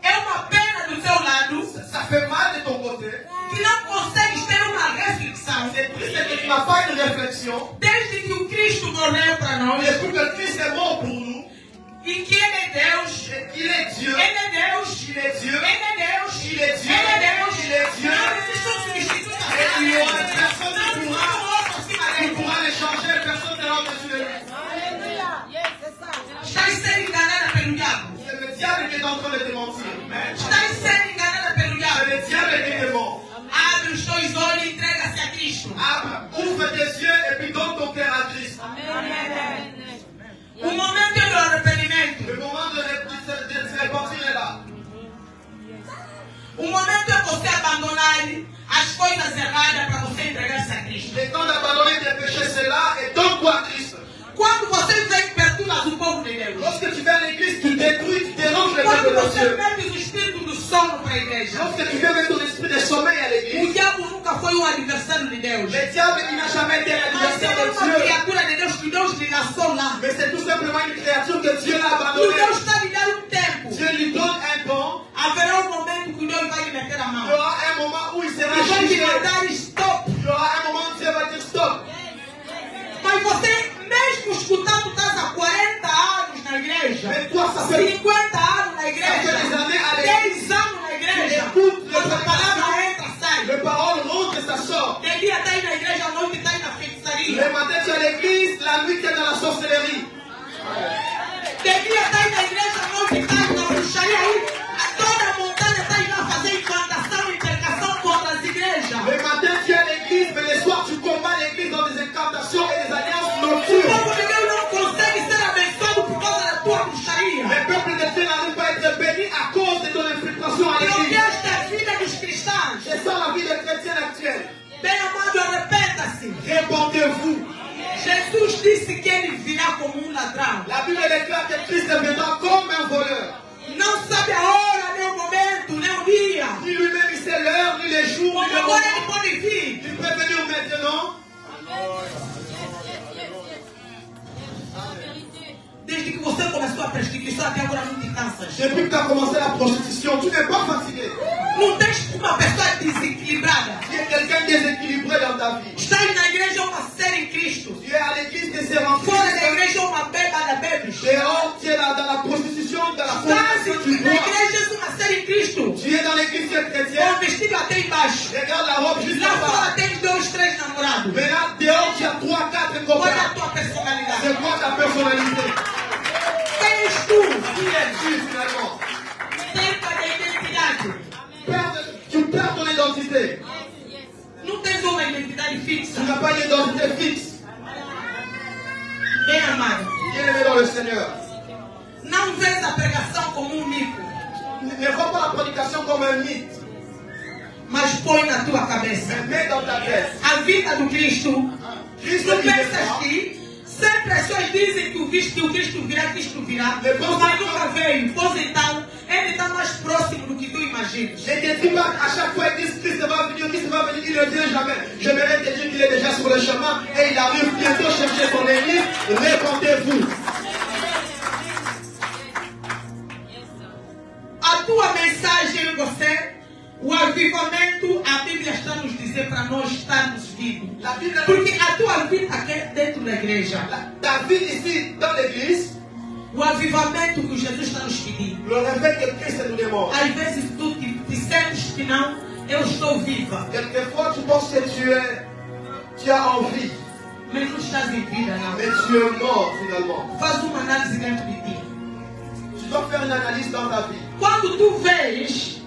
é uma pena do seu lado Ça fait mal de ton côté. que não consegues ter uma reflexão. C'est triste que tu n'as pas une réflexion. Desde que o Cristo morreu para nós. Depuis que Christ est mort pour nous, E que Ele é Deus. il est Dieu. Ele é Deus. Il est Dieu. Ele é Deus. Il est Dieu. Ele é Deus. Il est Dieu. Não existe um substituto. Et il y aura personne Não qui tem pourra, um outro acima qui dele. pourra les changer. Personne ne va au-dessus de lui. Yes, c'est ça. Estás sendo enganada pelo diabo. C'est le diable qui est en train de te mentir. Estás sendo enganada pelo C'est diabo. le diable qui te ment. Abre os teus olhos e entrega-se a Cristo. Ouvre tes yeux et puis donne ton cœur à Christ. Amen. O momento do arrependimento. Le moment de se repentir est là. O momento é você abandonar as coisas erradas para você entregar-se a Cristo. Le temps d'abandonner tes péchés, c'est là et donne-toi à Christ. Quando você vem perturbar o povo de Deus. Lorsque tu viens à l'église, tu détruis, tu déranges le Quando peuple de você Dieu. mete o espírito do sono para a igreja. Lorsque tu viens mettre ton esprit de sommeil à O l'église, diabo nunca foi um adversário de Deus. le diable, il n'a jamais été Mas l'adversaire ele é de uma Dieu. criatura de Deus que Deus lhe lançou lá. Mais c'est tout simplement une créature que Dieu l'a E abandonnée. Deus está lhe dando um tempo. Dieu lui donne un temps. Haverá um momento que Deus vai lhe meter a Il y mão. aura un moment où il sera E vai lhe jugé. mandar stop. Il y aura un moment où Dieu va dire stop. Mas você, mesmo escutando, estás há 40 anos na igreja. Mais toi, ça fait 50 anos na Ça igreja. fait des années à l'église. 10 anos na igreja. Écoute, Mas a palavra entra, sai. les paroles rentrent et ça sort. De dia está aí na igreja, à noite répondez-vous. Jesus disse que ele virá como ladrão. La Bible déclare que Christ viendra comme un voleur. Não sabe a hora, nem o momento, nem o dia. Ni lui-même, il sait l'heure, ni les jours, ni le Agora ele moment. pode vir. Il peut venir maintenant. Desde que você começou a prostituição até agora não te cansas. Depuis que tu as commencé la prostitution, tu n'es pas fatigué. Não tens uma pessoa desequilibrada. Tu es quelqu'un déséquilibré dans ta vie. Estás na igreja uma ser em Cristo. Tu es à l'église de servants. Fora da igreja uma bêbada bebes. Dehors, tu es dans la prostitution, dans la Estás fornication, tu na bois. igreja uma ser em Cristo. Tu es dans l'église Com chrétienne. o vestido até embaixo. Regarde la robe juste Lá là-bas. fora tem 2, 3 namorados. Maintenant, dehors, tu as 3, 4 Qual é a copains. tua personalidade? C'est quoi ta personnalité? Quem és tu? Qui es-tu finalement? Perca da identidade. Tu perds ton identité. Não tens uma identidade Tu fixa. n'as pas d'identité fixe. Bem amado. Bien-aimé dans le Seigneur. Não vês a pregação como um mico, Ne vois pas la prédication comme un mythe, mas põe na tua cabeça. mais mets dans ta tête. A vida do Cristo. Christ Tu qui vient. pensas que sempre as pessoas dizem que o Cristo virá, Depois mas nunca veio. Pois então, ele está mais próximo do que tu imaginas. Je te dis pas à chaque fois ils disent Christ va venir, il ne vient jamais. J'aimerais te dire qu'il est déjà sur le chemin et il arrive bientôt chercher son église. Répondez-vous. A tua mensagem, você, o avivamento, a Bíblia está nos dizer para nós estarmos vivos. La Bible, Porque a tua vida aqui dentro da igreja, ta vie ici dans l'église, o avivamento que Jesus está nos pedindo. le réveil que Christ nous demande. Às vezes tu te sentes que não, eu estou viva, Quelquefois tu penses que tu as envie, mas não estás em vida, não. mais tu es mort finalement. Faz uma análise dentro de ti. Tu dois faire une analyse dans ta vie. Quando tu vês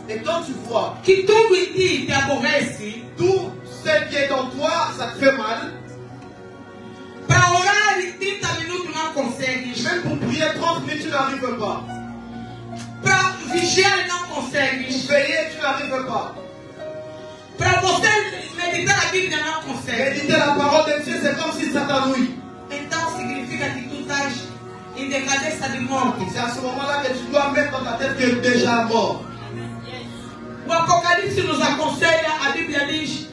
Et quand tu vois que tudo em ti te aborrece, tout ce qui est en toi, ça te fait mal, para orar em 30 minutos não consegues, même pour prier 30 minutes, tu n'arrives pas. para vigiar não Pour consegues, veiller, tu n'arrives pas. para você meditar a Bíblia não consegues. Méditer la parole de Dieu, c'est comme si ça t'ennuie. Então significa que tu estás em decadência de morte. C'est à ce moment-là que tu dois mettre dans ta tête que tu es déjà mort. O Apocalipse nos aconselha, a Bíblia diz,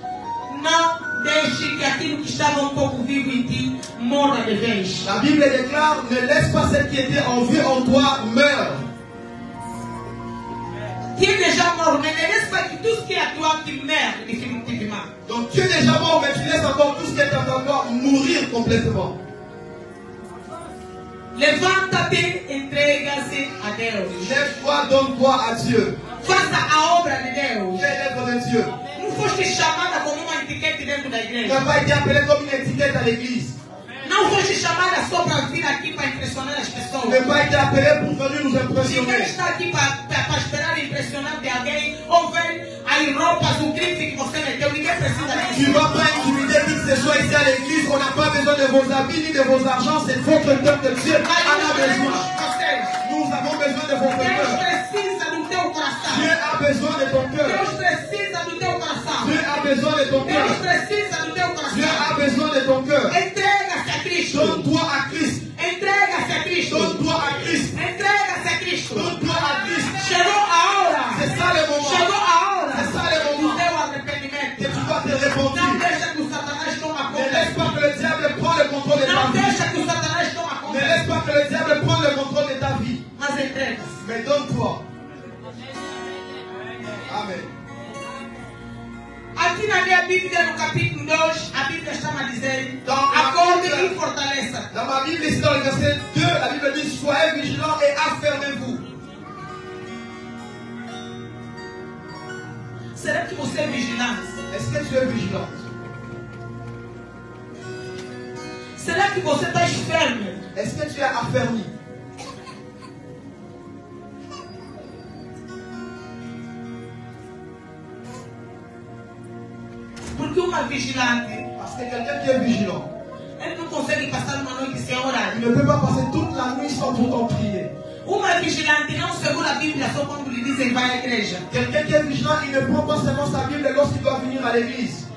não deixe que aquilo que estava um pouco vivo em ti morra de vez. La Bible déclare, ne laisse pas ce qui était en vie en toi meure. Tu es déjà mort, mais ne laisse pas que tout ce qui est à toi qui meurt définitivement. Donc tu es déjà mort, mais tu laisses encore tout ce qui est en toi mourir complètement. Levanta-te, entrega-se a Deus. Lève-toi, donne-toi à Dieu. Faça a obra de Deus. Fais l'œuvre de Dieu. Não foste chamada como uma etiqueta dentro da Tu igreja. n'as pas été appelé comme une étiquette à l'église. Não foste chamada só para vir aqui para impressionar as Tu pessoas. n'as pas été appelé pour venir nous Ninguém impressionner. está aqui para esperar impressionar de alguém ou ver as roupas, o grife que você meteu. Ninguém precisa Tu disso. ne vas pas intimider qui que ce soit ici à l'église. On n'a pas besoin de vos habits ni de vos argents. C'est votre cœur que Dieu Mas en a nós queremos besoin. vocês. Nous avons besoin de votre Deus cœur. precisa do teu coração. Dieu a besoin de ton cœur. Deus precisa do teu coração. Dieu a besoin de ton Deus cœur. precisa do teu Dieu coração. a besoin de ton cœur. Entrega-se a Cristo. Donne-toi à Christ. Entrega-se a Cristo. Donne-toi à Christ. Entrega-se a Cristo. Donne-toi à Christ. Chegou a hora. C'est ça le moment. Chegou a hora C'est ça le do moment. teu arrependimento. Que tu dois te Não repentir. deixa que o Satanás tome Ne laisse conta. pas que le diable prenne le contrôle de ta Não vie. deixa que o Satanás tome Ne conta. laisse pas que le diable prenne le contrôle de ta vie. Mas entrega-se. Mais donne-toi. Amen. Aqui na minha Bíblia, no capítulo 2, a Bíblia está a dizer: Então, a acorde Bíblia- e fortaleça. Dans ma Bible, ici dans le verset 2, la Bible dit soyez vigilants et affermez-vous. Será que você é vigilante? Est-ce que tu es vigilant? Será que você está firme? Est-ce que tu es affermi? Porque uma vigilante, Parce que quelqu'un qui est vigilant, ele não consegue passar uma noite sem orar. il ne peut pas passer toute la nuit sans pourtant prier. Uma vigilante não segura a Bíblia só quando lhe dizem vai à igreja. Quelqu'un qui est vigilant, il ne prend pas seulement sa Bible lorsqu'il doit venir à l'église.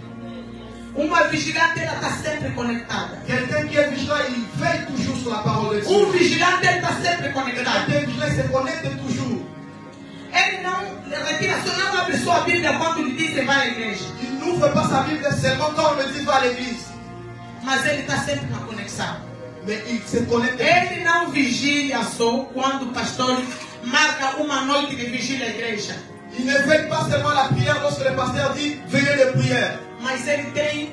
Uma vigilante, ela está sempre conectada. Quelqu'un qui est vigilant, il veille toujours sur la parole de Dieu. Vigilante, ele está sempre conectado. Quelqu'un vigilant, il se connecte toujours. Ele não retira, só não abre sua Bíblia quando lhe dizem vai à igreja. Il n'ouvre pas sa Bible seulement quand on me dit va à l'église. Mas ele está sempre na conexão. Mais il se connecte. Ele não vigilia só quando o pastor marca uma noite de vigília à igreja. Il ne veille pas seulement la prière lorsque le pasteur dit veillez de prière. Mas ele tem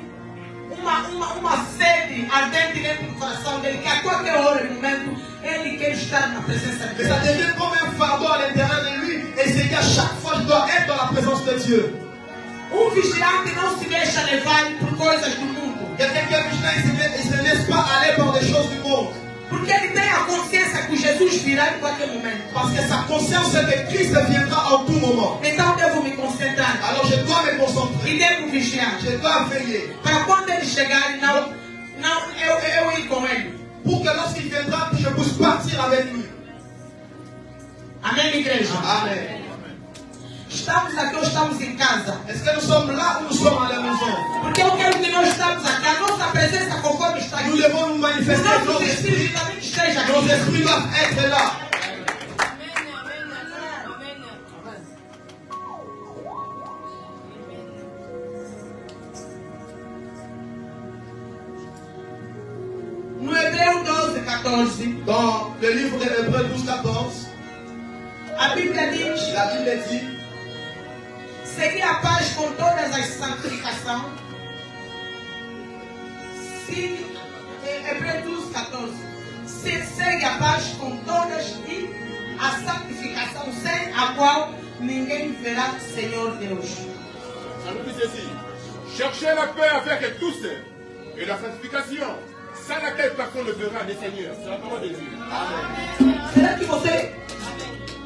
uma sede ardente dentro do coração dele, que a qualquer hora e momento ele quer estar na presença de Mais ça Deus. devient comme un fardeau à l'intérieur de lui. Et il se dit à chaque fois je dois être dans la présence de Dieu. Vigilante não se deixa levar por coisas do mundo. Quelqu'un qui est vigilant, il ne se laisse pas aller par des choses du monde. Porque ele tem a consciência que Jesus virá em qualquer momento. Parce que sa conscience est que Christ viendra en tout moment. Então devo me concentrar. Alors je dois me concentrer. E devo vigiar. Je dois veiller. Para quando ele chegar, eu ir com ele. Pour que lorsqu'il viendra, je puisse partir avec lui. Amém, igreja? Amen. Estamos aqui ou estamos em casa? Est-ce que nous sommes là ou nous sommes à la maison? Porque eu quero que nós estamos aqui. A nossa presença conforme está aqui. Nous devons nous manifester. Os nossos espíritos também estejam Nos aqui. esprits doivent être là. No Hebreu 12:14, Dans le livre de Hébreux 12:14, a Bíblia diz: la Bible dit segui a paz com todas as santificações. Hebreu 12:14. Segue a paz com todas e a santificação, sem a qual ninguém verá Senhor Deus. Ça nous dit ceci. Cherchez la paix avec tous et la sanctification, sans laquelle personne ne verra des seigneurs. C'est la parole de Dieu. Amen. Será que você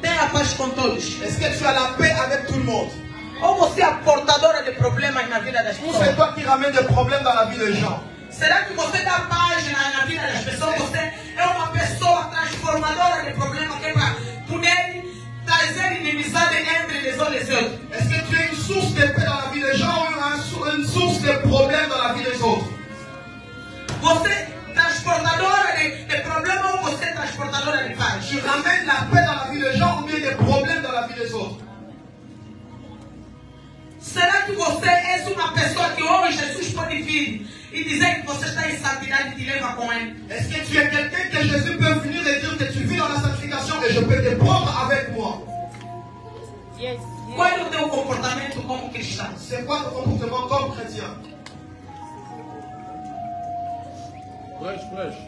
tem a paz com todos? est-ce que tu as la paix avec tout le monde? Ou você é a portadora de problemas na vida das Ou c'est pessoas? toi qui ramènes des problèmes dans la vie des gens? Será que você dá paz na vida das pessoas? Você é uma pessoa transformadora de problemas que é para poder trazer inimizade entre les uns et les autres? Est-ce que tu es une source de paix dans la vie des gens ou une source de problèmes dans la vie des autres? Você é transportadora de problemas ou você é transportadora de paz? Tu ramènes la paix dans la vie des gens ou bien des problèmes dans la vie des autres? Será que você é uma pessoa que hoje Jesus pode vir e dizer que você está em santidade e te leva com ele? Est-ce que tu es quelqu'un que Jésus peut venir et dire que tu vis dans la sanctification et je peux te prendre avec moi? Qual é o teu comportamento como cristão? C'est quoi ton comportement comme chrétien? Prêche, prêche.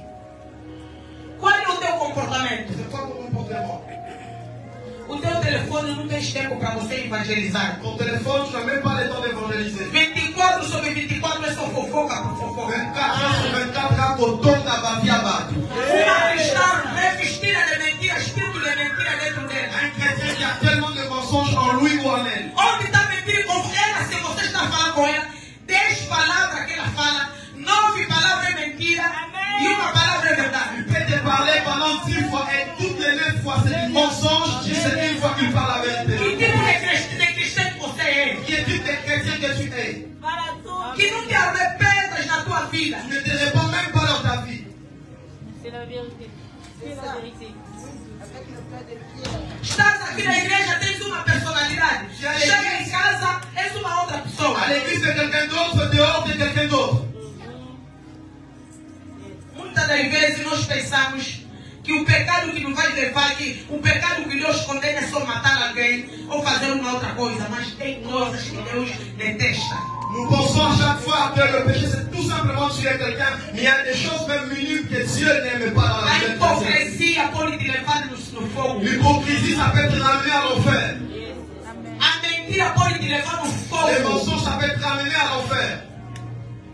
Qual é o teu comportamento? C'est quoi ton comportement? O teu telefone não tem tempo para você evangelizar. Ton téléphone, tu n'as même pas le temps d'évangéliser. 24/24 é só fofoca por fofoca. 24 heures sur 24 heures, botão da baviaba. Uma cristã revestida de mentira, espírito de mentira dentro dela. Un chrétien qui a tellement de mensonges en lui ou en elle. Onde está mentindo com ela? Se você está falando com ela, 10 palavras que ela fala, 9 palavras é mentira e uma palavra é verdade. Il peut te parler pendant 10 fois et toutes les 9 fois c'est du mensonge, c'est une fois qu'il parle la Que vérité. tipo de cristão que você é? Quel type de chrétien que tu es? Que não te arrependas na tua vida. Tu ne te réponds même pas dans ta vie. C'est la vérité. C'est la vérité. Estás aqui na igreja, tens uma personalidade. Chega em casa, és uma outra pessoa. À l'église c'est quelqu'un d'autre, dehors c'est quelqu'un d'autre. Muitas das vezes nós pensamos que o pecado que nos vai levar aqui, o pecado que Deus condena é só matar alguém ou fazer uma outra coisa, mas tem coisas que Deus detesta. Nous pensons à chaque fois que le péché c'est tout simplement tuer quelqu'un, mais il y a des choses même minimes que Dieu n'aime pas dans la A vie. hipocrisia pode te levar no fogo. L'hypocrisie ça peut te ramener à l'enfer. A mentira pode te levar no Les fogo. mensonges ça peut te ramener à l'enfer.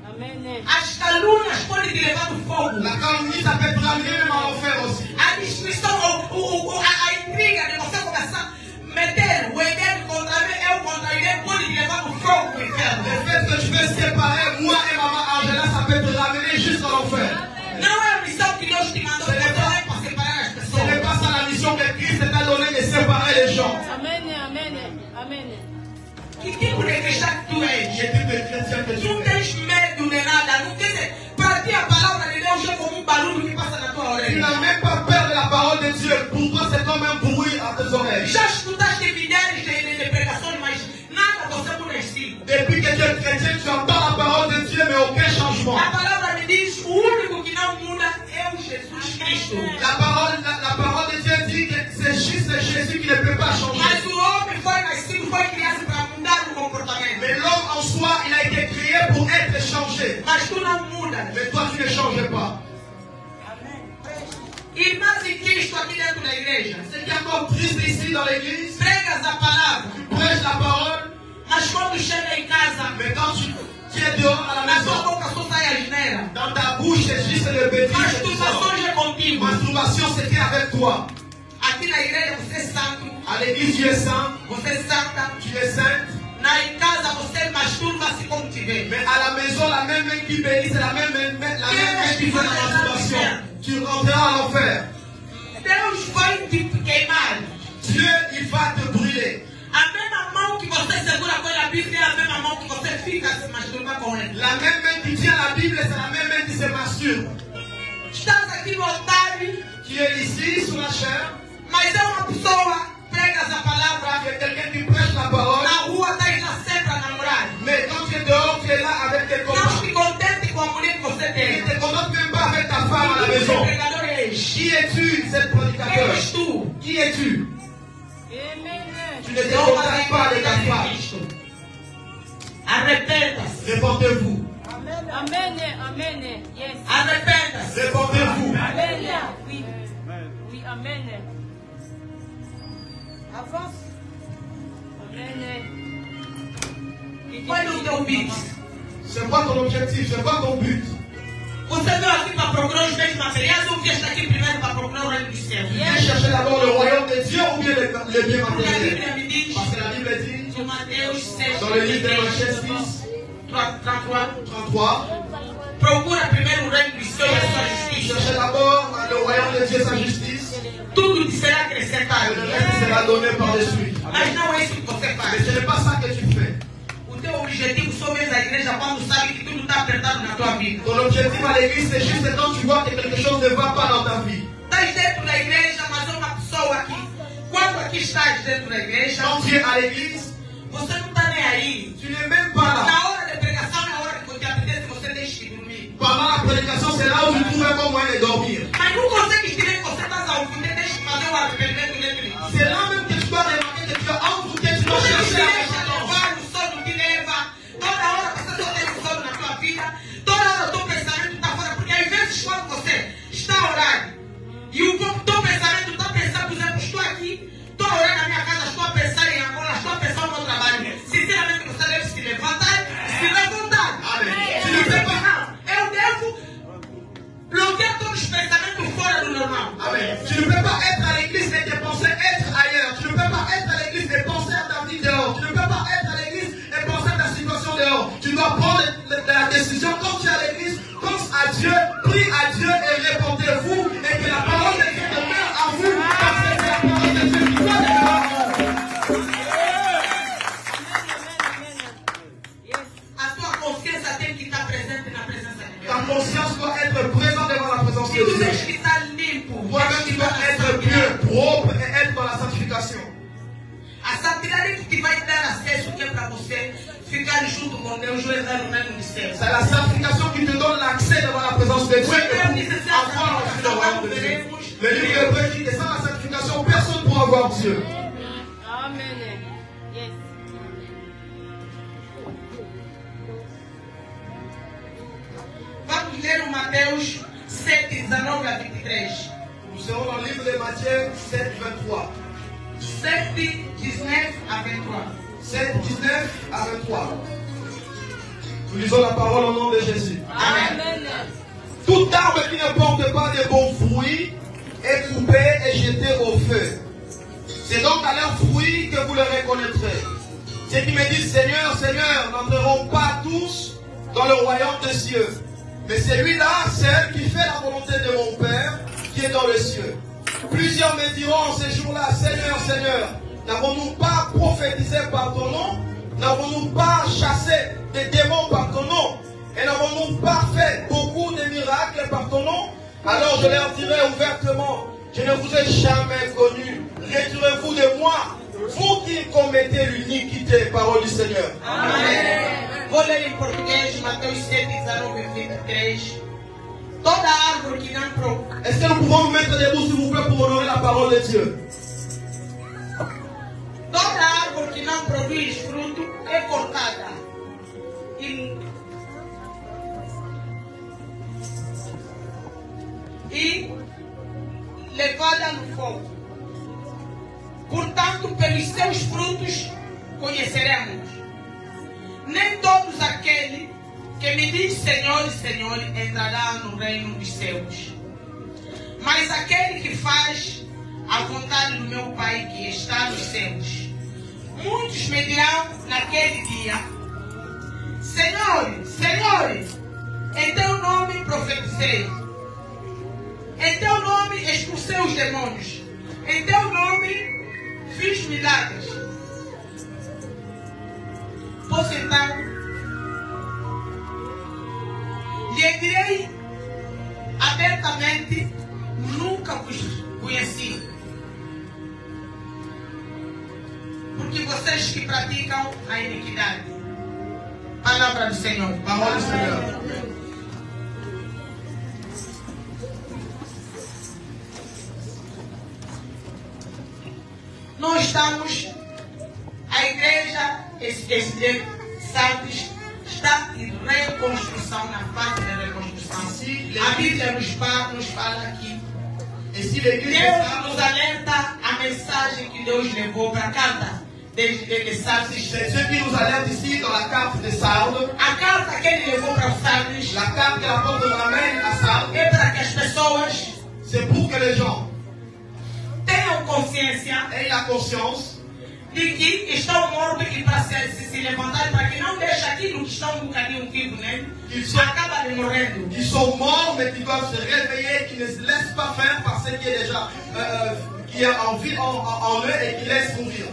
Amen. As calúnias podem te levar no fogo. La calomnie ça peut te ramener même à l'enfer aussi. A destruição, a intriga de você começar a meter o engano contra mim, eu contra ele, pode te levar no fogo do inferno. Le fait que tu veux séparer moi et maman Angela, ça peut te ramener jusqu'à l'enfer. Não é a missão que Deus te mandou para separar as Ce pessoas. n'est pas ça la mission que Christ t'a donnée de séparer les gens. Amen. Amen. Amen. Que tipo de cristão que tu és? Quel type de chrétien que tu Tu es? tens medo mudas. Mais toi, tu ne changes pas. Irmãs em Cristo aqui dentro da igreja. C'est qu'il y a encore Christ ici dans l'église. Pregas a palavra. Tu prêches la parole. Mas quando chega em casa, Mais quand tu es dehors à la na sua maison, boca só sai a asneira. dans ta bouche, c'est juste le bêtise. Masturbação é contigo. Masturbation, c'est fait avec toi. Aqui na igreja você é santo. À l'église, tu es saint. Você é santa. Tu es sainte. Em casa você masturba-se como tiver. Mais à la maison, la même main qui bénit, c'est la même main qui fait la masturbation. Tu rentreras à l'enfer. Deus vai te queimar. Dieu, il va te brûler. A mesma mão que você segura com a Bíblia é a mesma mão que você fica se masturbar com ela. La même main qui tient la Bible, c'est la même main qui se masturbe. Estás aqui no altar. Tu es ici, sur la chair. Mas é uma pessoa, pregas a palavra. Tu es quelqu'un qui prêche la parole. Na rua estás lá sempre a namorar. Mais quand tu es dehors, tu es là avec tes Não copains. te contente com a mulher que você Tu tem. ne te contentes même pas avec ta femme à la maison. Pregador és. Qui es-tu, cette prédicateur? Quem és tu? Qui es-tu? Tu ne te Não contentes pas de ta femme. Cristo. Arrependa-se. Répondez-vous. Amen. Amen. Yes. Arrependa-se. Répondez-vous. Amen. Oui. Oui, amen. Avance. Amen. Qual é o teu but? C'est quoi ton objectif? C'est quoi ton but? Você veio aqui para procurar os bens materiais ou vieste aqui primeiro para procurar o reino dos céus? Tu viens chercher d'abord le royaume de Dieu ou bien les biens Porque a matériels? Bíblia me diz, Parce que la Bible dit, de Mateus 6, dans le livre de Matthieu 6, 33, 33, procura primeiro o reino dos céus e a sua justiça. cherchez d'abord le royaume de Dieu, sa justice, Tudo te será et acrescentado. le reste sera donné par-dessus. Mas não é isso que você Mais faz. ce n'est pas ça que tu fais. O teu objetivo só vem à igreja quando sabe que tudo está apertado na tua vida. Ton objectif à l'église, c'est juste quand tu vois que quelque chose ne va pas dans ta vie. Estás dentro da igreja, mas é uma pessoa aqui. Quando aqui estás dentro da igreja, Quand tu es à l'église, você não está nem aí. tu n'es même pas là. Na hora de pregação, na hora que te apetece, você deixa de dormir. Pendant la prédication, c'est là où tu trouves un bon moyen de dormir. Mas não consegue dizer que você está ao fundo, deixa de fazer o arrependimento dentro. C'est là même que tu dois remarquer que tu as envie que tu dois Você te chercher à deixa levar, o sono te leva. Toda hora você só tem sono na tua vida. Toda hora o teu pensamento está fora. Porque às vezes quando você está orando e o teu pensamento está pensando, por exemplo, estou aqui, estou orando na minha casa, estou a pensar em Angola, estou a pensar no meu trabalho. Sinceramente você deve se levantar e se levantar. Amen. Se não tem não, eu devo bloquear todos os pensamentos fora do normal. Amen. Tu ne peux pas être à l'église et te penser être ailleurs. Tu ne peux pas être à l'église et penser à ta vie dehors. Tu ne peux pas être à l'église et penser à ta situation dehors. Tu dois prendre la décision quand tu es à l'église, pense à Dieu, prie à Dieu et répondez-vous et que la parole de Dieu demeure à vous parce que c'est la parole de Dieu qui doit demeurer. A tua consciência tem que estar presente na presença de Deus. Ta conscience doit être présente devant la présence de E tu tens Dieu. que estar limpo. Toi-même, tu dois être pur, propre et être dans la sanctification. A santidade que te vai dar acesso que é para você ficar junto com Deus, entrar no reino dos céus. C'est la sanctification qui te donne l'accès devant la présence de Dieu et pour avoir le royaume de Dieu. Le livre de Hébreux dit que sans la sanctification, personne ne pourra voir Dieu. Amen. Yes. Vamos ler o Mateus 7, 19 a 23. Nous serons dans le livre de Matthieu 7, 23. 7, 19 a 23. 7, 19 à 23. Nous lisons la parole au nom de Jésus. Amen. Tout arbre qui ne porte pas de bons fruits est coupé et jeté au feu. C'est donc à leurs fruits que vous les reconnaîtrez. Ceux qui me disent Seigneur, Seigneur, n'entreront pas tous dans le royaume des cieux. Mais celui-là, celle qui fait la volonté de mon Père qui est dans les cieux. Plusieurs me diront en ces jours-là, Seigneur, Seigneur, n'avons-nous pas prophétisé par ton nom? N'avons-nous pas chassé des démons par ton nom? Et n'avons-nous pas fait beaucoup de miracles par ton nom? Alors je leur dirai ouvertement, je ne vous ai jamais connu. Retirez-vous de moi, vous qui commettez l'iniquité, parole du Seigneur. Amém. Vou ler em português, Mateus 7, 19 e 23. Toda árvore que não produz. Est-ce que nous pouvons nous mettre debout, s'il vous plaît, pour honorer la parole de Dieu? Toda árvore que não produz fruto é cortada. E levada no fogo. Portanto, pelos seus frutos conheceremos. Nem todos aqueles que me diz Senhor, Senhor, entrará no reino dos céus, mas aquele que faz a vontade do meu Pai que está nos céus. Muitos me dirão naquele dia: Senhor, Senhor, em teu nome profetizei, em teu nome expulsei os demônios, em teu nome fiz milagres. Pois então lhe direi abertamente: nunca vos conheci. Porque vocês que praticam a iniquidade. Palavra do Senhor. Parole du Seigneur. Nós estamos, a igreja Santos está em reconstrução, na fase de reconstrução. A Bíblia nos fala aqui. Deus nos alerta a mensagem que Deus levou para a carta de Sardes. C'est Dieu qui nous alerte ici dans la carte de Sardes. A carta que ele levou para os Sardes, La carte que l'apôtre nous ramène à Sardes, é para que as pessoas c'est pour que les gens tenham consciência aient la conscience de que estão mortos e para se levantar, para que não deixe aquilo que estão um bocadinho vivo, né? Acaba de morrendo. qui sont morts mais qui doivent se réveiller, qui ne se laissent pas faire par ce qui est déjà qui a en vie en eux et qui laissent mourir.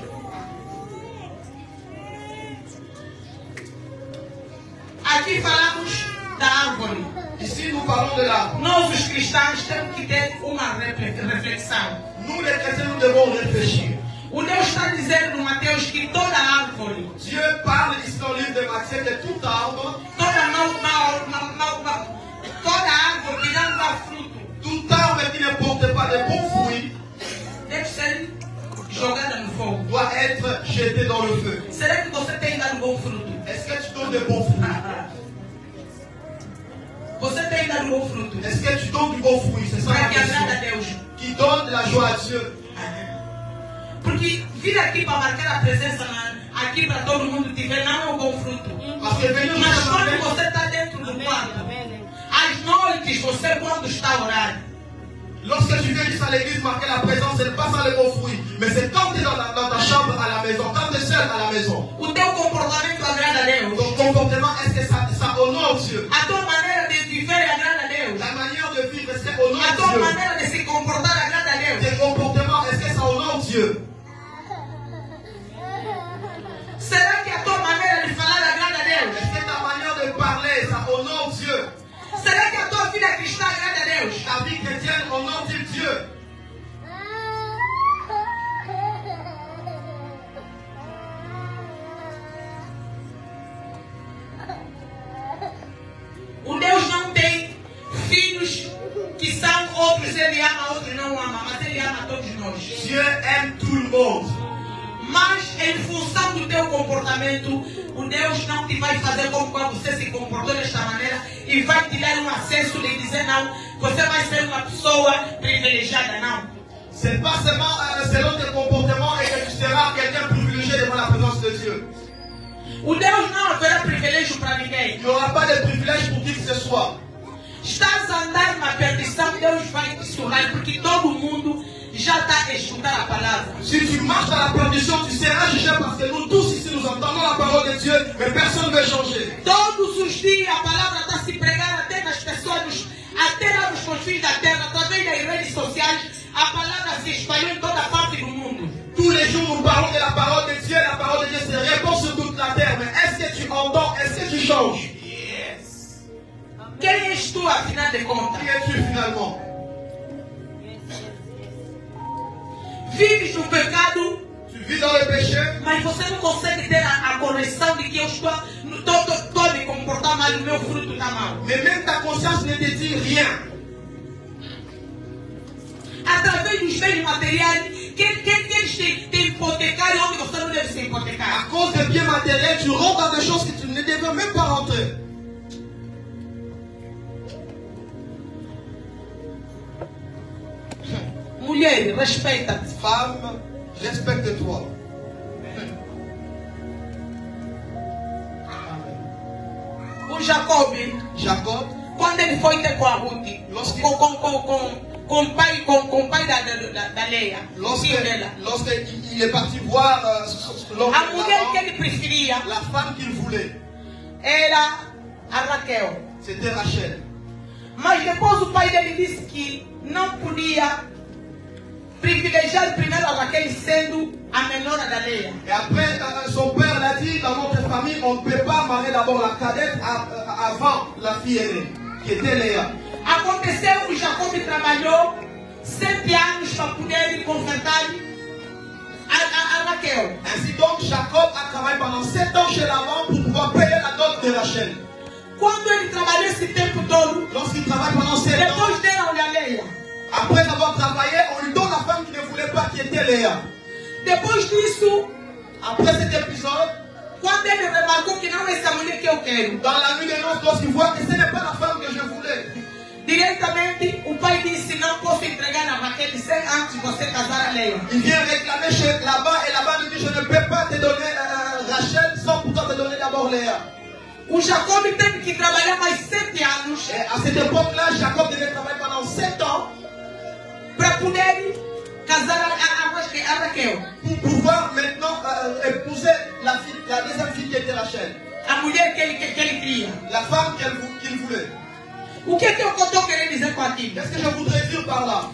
Aqui falamos da árvore. Ici nous parlons de l'arbre. Nós os cristãos temos que ter uma reflexão. Nous les chrétiens nous devons réfléchir. O Deus está dizendo no Mateus que toda árvore, Dieu parle ici dans le livre de Matthieu que tout arbre, toda árvore que não dá fruto, tout arbre qui ne porte pas de bons fruits deve ser jogada no fogo. doit être jeté dans le feu. Será que você tem dado bom fruto? Est-ce que tu donnes de bons fruits? Você tem dado bom fruto? Est-ce que tu donnes du bon fruit? C'est ça Para la que agrada a question. Deus. Qui donne la joie à Dieu. Porque vir aqui para marcar a presença aqui para todo mundo te ver não é um bom fruto. Parce que venir Mas ici quando matin, você está dentro do quarto, às noites você quando está a orar, lorsque tu viens ici à l'église marquer la présence, ce n'est pas ça le bon fruit. Mais c'est quand tu es dans ta chambre à la maison, quand tu es seul à la maison. o teu comportamento agrada a Deus. Ton comportement, est-ce que ça honore Dieu? A tua maneira de viver agrada a Deus. La manière de vivre, est-ce qu'elle honore A tua Dieu? maneira de se comportar agrada a Deus. Tes comportements, est-ce que ça honore Dieu? Será que a tua maneira de falar agrada a Deus? Est-ce que ta manière de parler, ça honore Dieu? Será que a tua vida cristã agrada a Deus? Ta vie chrétienne honore-t-il Dieu? O Deus não tem filhos que são outros, ele ama, outros não ama, mas ele ama todos nós. Dieu aime tout le monde. Mas em função do teu comportamento, o Deus não te vai fazer como quando você se comportou desta maneira e vai te dar um acesso de dizer não, você vai ser uma pessoa privilegiada, não. C'est pas seulement selon tes comportements et que tu seras quelqu'un privilégié devant la présence de Dieu. O Deus não haverá privilégio para ninguém. Il n'y aura pas de privilège pour qui que ce soit. Estás a andar na perdição, Deus vai te surrar, porque todo mundo já está a estudar a palavra. Si tu marches dans la perdition, tu seras jugé parce que nous tous ici nous entendons la parole de Dieu, mais personne ne veut changer. Todos os dias a palavra está a se pregar até nas pessoas, até lá nos confins da terra, através das redes sociais, a palavra se espalhou em toda parte do mundo. Tous les jours nous parlons de la parole de Dieu, la parole de Dieu se répand sur toute la terre, mais est-ce que tu entends, est-ce que tu changes? Quem és tu, afinal de contas? Qui es-tu finalement? Vives no pecado, Tu vis dans le péché, mas você não consegue ter a correção de que eu estou me comportando mal, o meu fruto está mal. mais même ta conscience ne te dit rien. Através dos bens materiais, quem te hipotecar onde você não deve se À hipotecar. cause des biens matériels, tu rentres dans des choses que tu ne devais même pas rentrer. Mulher, respeita-te. Femme, respecte-toi. O Jacob, quando ele foi ter com a Ruth, com o pai da Leia, Lorsqu'il est parti voir a mulher que ele preferia, la femme qu'il voulait, era a Raquel. c'était Rachel. Mas depois o pai dele disse que não podia privilegiar primeiro a Raquel sendo a menor da Leia. Et après, son père l'a dit, dans notre famille, on ne peut pas marier d'abord la cadette avant la fille aînée, qui était Léa. Aconteceu que Jacob trabalhou 7 anos para poder converter a Raquel. Ainsi donc, Jacob a travaillé pendant 7 ans chez Laban pour pouvoir payer la dot de Rachel. Quando ele trabalhou esse tempo todo, Lorsqu'il travaille pendant 7 ans, depois deram-lhe a Leia. après avoir travaillé, on lui donne la femme qui ne voulait pas, qui était Léa. Depois disso, Après cet épisode, quando ele remarcou que não é essa mulher que eu quero, dans la nuit des noces, lorsqu'il voit que ce n'est pas la femme que je voulais, diretamente o pai disse: não posso entregar a Raquel sem antes você casar a Leia. il vient réclamer chez Laban et Laban lui dit, je ne peux pas te donner Rachel sans pourtant te donner d'abord Léa. O Jacob teve que trabalhar mais 7 anos Et à cette époque-là, Jacob devait travailler pendant 7 ans para poder casar a Raquel, pour pouvoir maintenant épouser la deuxième fille qui était Rachel, a mulher que ele queria. la femme qu'il voulait. O que eu estou querendo dizer com aquilo? Qu'est-ce que je voudrais dire par là?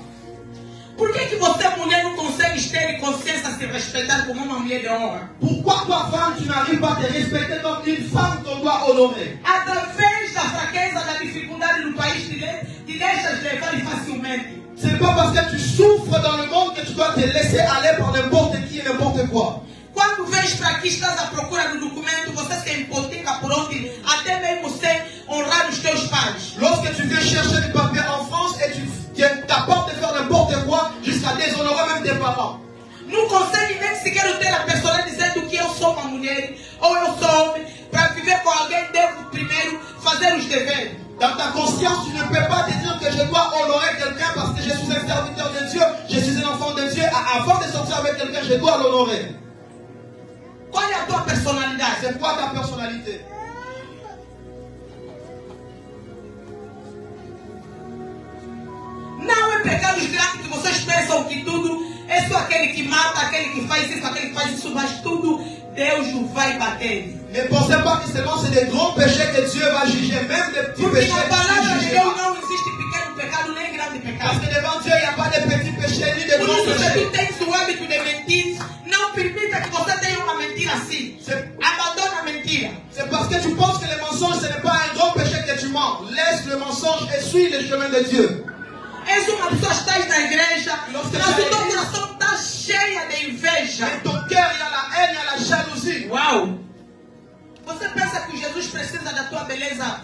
Por que você, mulher, não consegue ter consciência se respeitar como uma mulher de honra? Pourquoi toi, femme, tu n'arrives pas à te respecter comme une femme qu'on doit honorer? Através da fraqueza, da dificuldade do país, te deixas levar facilmente. Ce n'est pas parce que tu souffres dans le monde que tu dois te laisser aller par n'importe qui et n'importe quoi. Quando vens para aqui, estás à procura do documento, você se empotica por onde, até mesmo sem honrar os teus pais. Lorsque tu viens chercher du papier en France et tu es capable de faire n'importe quoi jusqu'à déshonorer même tes parents. Não consegue nem sequer ter a pessoa dizendo que eu sou uma mulher ou eu sou homem. Para viver com alguém, devo primeiro fazer os deveres. Dans ta conscience, tu ne peux pas te dire que je dois honorer quelqu'un parce que je suis un serviteur de Dieu, je suis un enfant de Dieu. Avant de sortir avec quelqu'un, je dois l'honorer. Qual é a tua personalidade? C'est quoi ta personnalité? Não é pecados grandes que vocês pensam que tudo é só aquele que mata, aquele que faz isso, mas tudo Deus o vai bater. Ne pensez pas que seulement c'est des grands péchés que Dieu va juger, même des petits Porque péchés. na palavra de Dieu Deus jugera. não existe pequeno pecado nem grande Parce pecado. que devant Dieu, il n'y a pas de petits péchés ni de Por grands isso, se péchés. tu tens o hábito de mentir, não permita que você tenha uma mentira assim. Abandona a mentira. C'est parce que tu penses que le mensonge, ce n'est pas un grand péché que tu mens. Laisse le mensonge et suis le chemin de Dieu. És uma pessoa que estás na igreja, mas o teu coração está cheio de inveja. Mais ton cœur, il y a la haine, il y a la jalousie. Uau! Você pensa que Jesus precisa da tua beleza?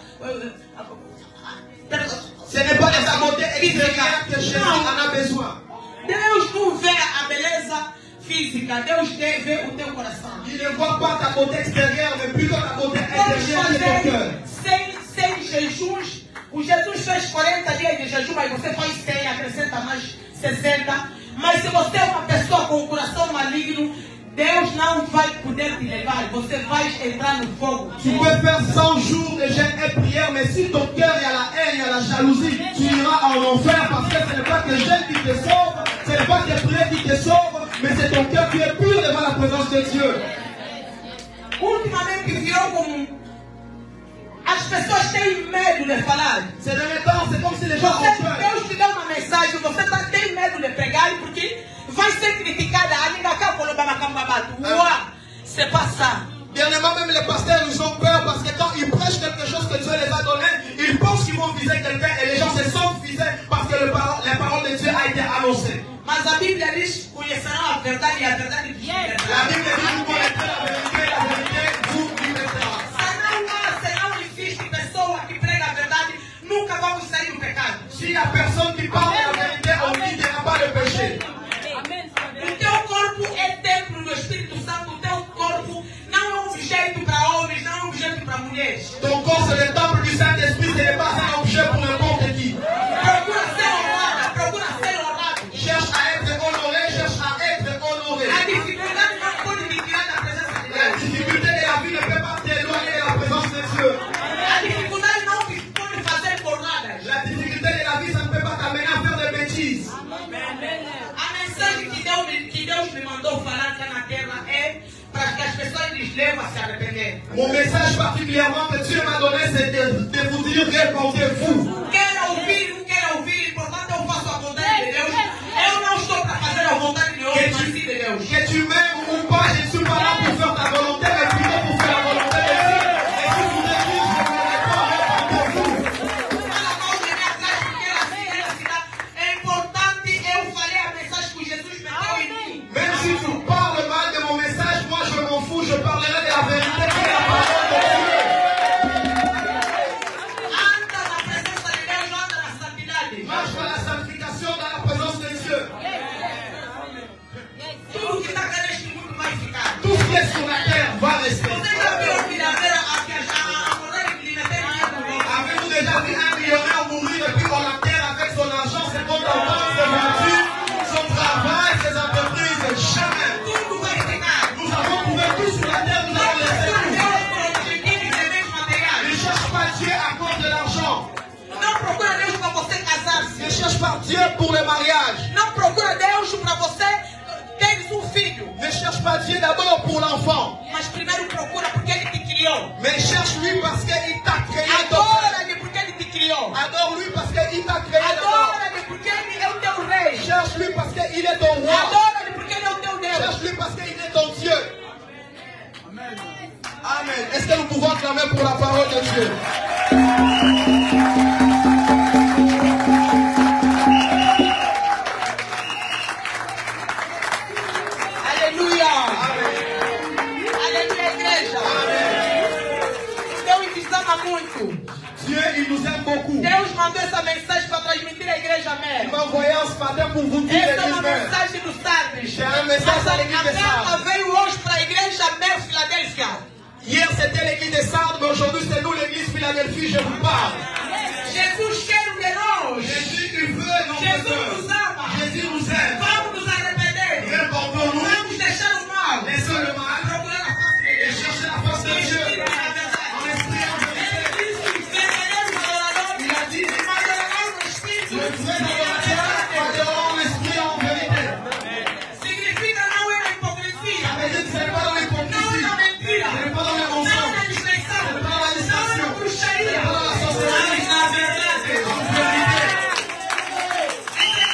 Ce n'est pas de ta beauté extérieure que Jésus en a besoin. Deus não vê a beleza física, Deus vê o teu coração. Il ne voit pas ta beauté extérieure, mais plutôt ta beauté intérieure de ton cœur. Sem jejuns. O Jesus fez 40 dias de jejum, aí você faz 100, acrescenta mais 60. Mas se você é uma pessoa com o coração maligno, Deus não vai poder te levar. Você vai entrar no fogo. Tu peux faire 100 jours de jeûne et prière, mais si ton cœur, il y a la haine, il y a la jalousie, tu iras en enfer parce que ce n'est pas que jeûne qui te sauve, ce n'est pas que prière qui te sauve, mais c'est ton cœur qui est pur devant la présence de Dieu. Ultimamente virou como... As pessoas têm medo de falar. Ces derniers temps, c'est comme si les gens ont peur. Deus te dá uma mensagem, você tem medo de pregar porque vai ser criticada. C'est pas ça. Dernièrement, même les pasteurs, ils ont peur parce que quand ils prêchent quelque chose que Dieu les a donné, ils pensent qu'ils vont viser quelqu'un et les gens se sentent visés parce que la parole de Dieu a été annoncée. Mas a Bíblia diz: conhecerão a verdade e a verdade vos libertará. La Bible dit, vous connaîtrez la vérité vous libérera. Se não existe pessoa que prega a verdade, nunca vamos sair do pecado. Si la personne qui parle la vérité, on ne quittera pas le péché. O teu corpo é templo do Espírito Santo. O teu corpo não é um objeto para homens, não é um objeto para mulheres. Ton corps, c'est le temple du Saint-Esprit, ce n'est pas un objet pour n'importe qui. Procura ser honrada, procura ser honrado. Cherche à être Mon message particulièrement que Dieu m'a donné, c'est de vous dire répondez-vous. Quero ouvir, não quero ouvir, importante eu faço a vontade de Deus. Eu não estou para fazer a vontade de homem, mas sim de Deus. Que tu m'aimes ou pas, je ne suis pas là pour faire ta volonté, mais plutôt pour faire la volonté de Dieu. Et si vous êtes dit, je me réponds, répondez-vous. É importante eu falei a mensagem que Jesus meteu em mim. Même si tu parles mal de mon message, moi je m'en fous, je parlerai de la vérité qui est la parole de Dieu. Anda na presença de Deus, anda na santidade. Marche dans la sanctification, dans la présence de Dieu. Tudo que está cá neste mundo vai ficar. Tout ce qui est sur la terre va rester. Você já viu o milionário a viajar, a morrer e lhe meter dinheiro no bolso? Avez-vous déjà vu un millionnaire mourir et puis on l'enterre avec son argent, ses comptes en banque, ses voitures, son travail, ses entreprises? Jamais. Tudo vai ficar. Nous avons trouvé tout sur la terre, nous avons laissé tout. Ne cherche pas Dieu à cause de l'argent. Não procura Deus para você casar-se. Ne cherche pas Dieu pour le mariage. Não procura Deus para você ter filho. Ne cherche pas Dieu d'abord pour l'enfant. Mas primeiro procura porque Ele te criou. Mais cherche-lui parce qu'il t'a créé. Adora-lhe porque Ele te criou. Adore-lui parce qu'il t'a créé d'abord. Adora-lhe porque Ele é o teu rei. Cherche-lui parce qu'il est ton roi. Adora-lhe porque Ele é o teu Deus. Cherche-lui parce qu'il est ton Dieu. Amen. Amen. Est-ce que nous pouvons acclamer pour la parole de Dieu? Aleluia. Aleluia, igreja. Deus nos ama muito. Dieu, il nous aime beaucoup. Deus mandou essa mensagem para transmitir à igreja Il mère. m'a envoyé ce matin pour vous dire, Essa é uma l'église mère. mensagem do Sardes. J'ai un message à l'église de A Bela Sardes. veio hoje para a igreja mère Filadélfia. Hier c'était l'église de Sardes, mais aujourd'hui c'est nous l'église Philadelphie, je vous parle. Jesus quer de nós. Jésus, il veut nos Jesus besoins. nos ama. Jésus nous aime. Vamos nos arrepender. Répondons-nous. Vamos deixar o mal. Laissons le mal Procurar a face de et Deus. chercher la face de Dieu. En esprit et en vérité. Il a dit, le vrai adorateur adorant l'esprit en vérité. Significa não é a hipocrisia. Ça veut dire que ce n'est pas dans l'hypocrisie. Não na mentira. Ce n'est pas dans les Não mensonges. na distração. Ce n'est pas dans la Não distraction. na bruxaria. Ce n'est pas dans la sorcellerie. Mas na verdade. En vérité. Entre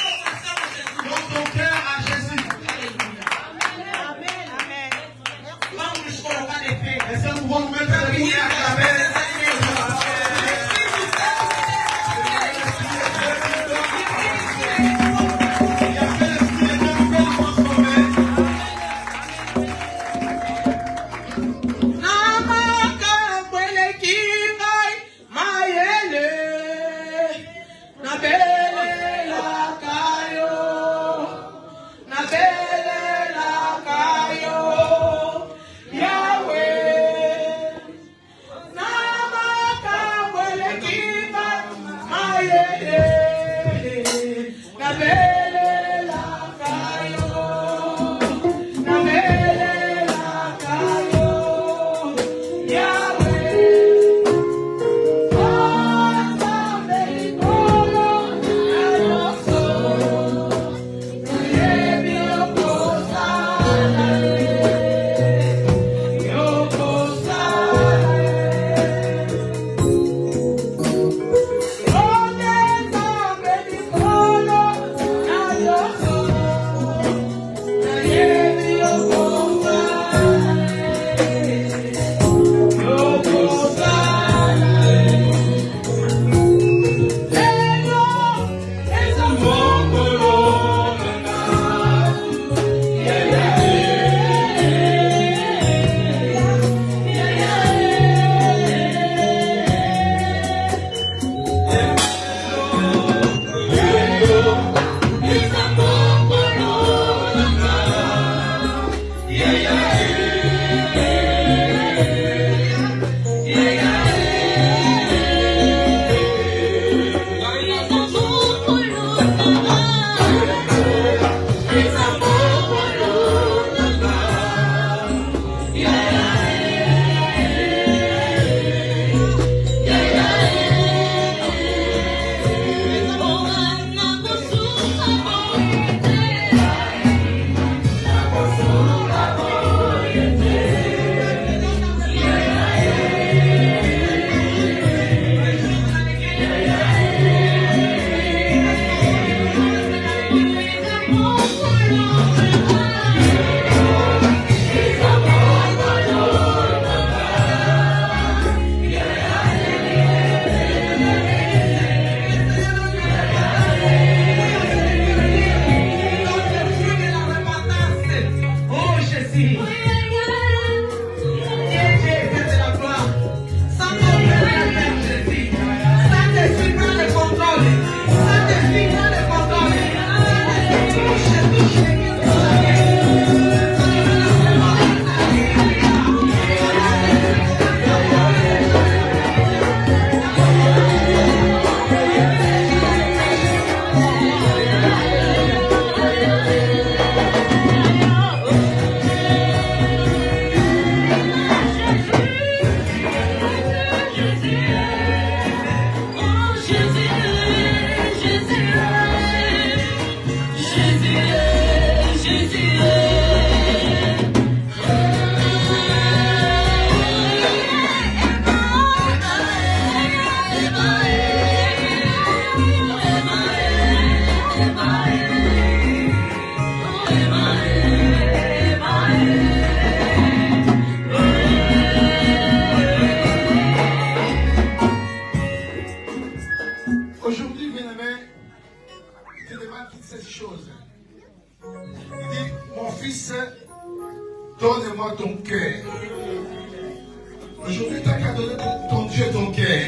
qu'à donner ton Dieu ton cœur.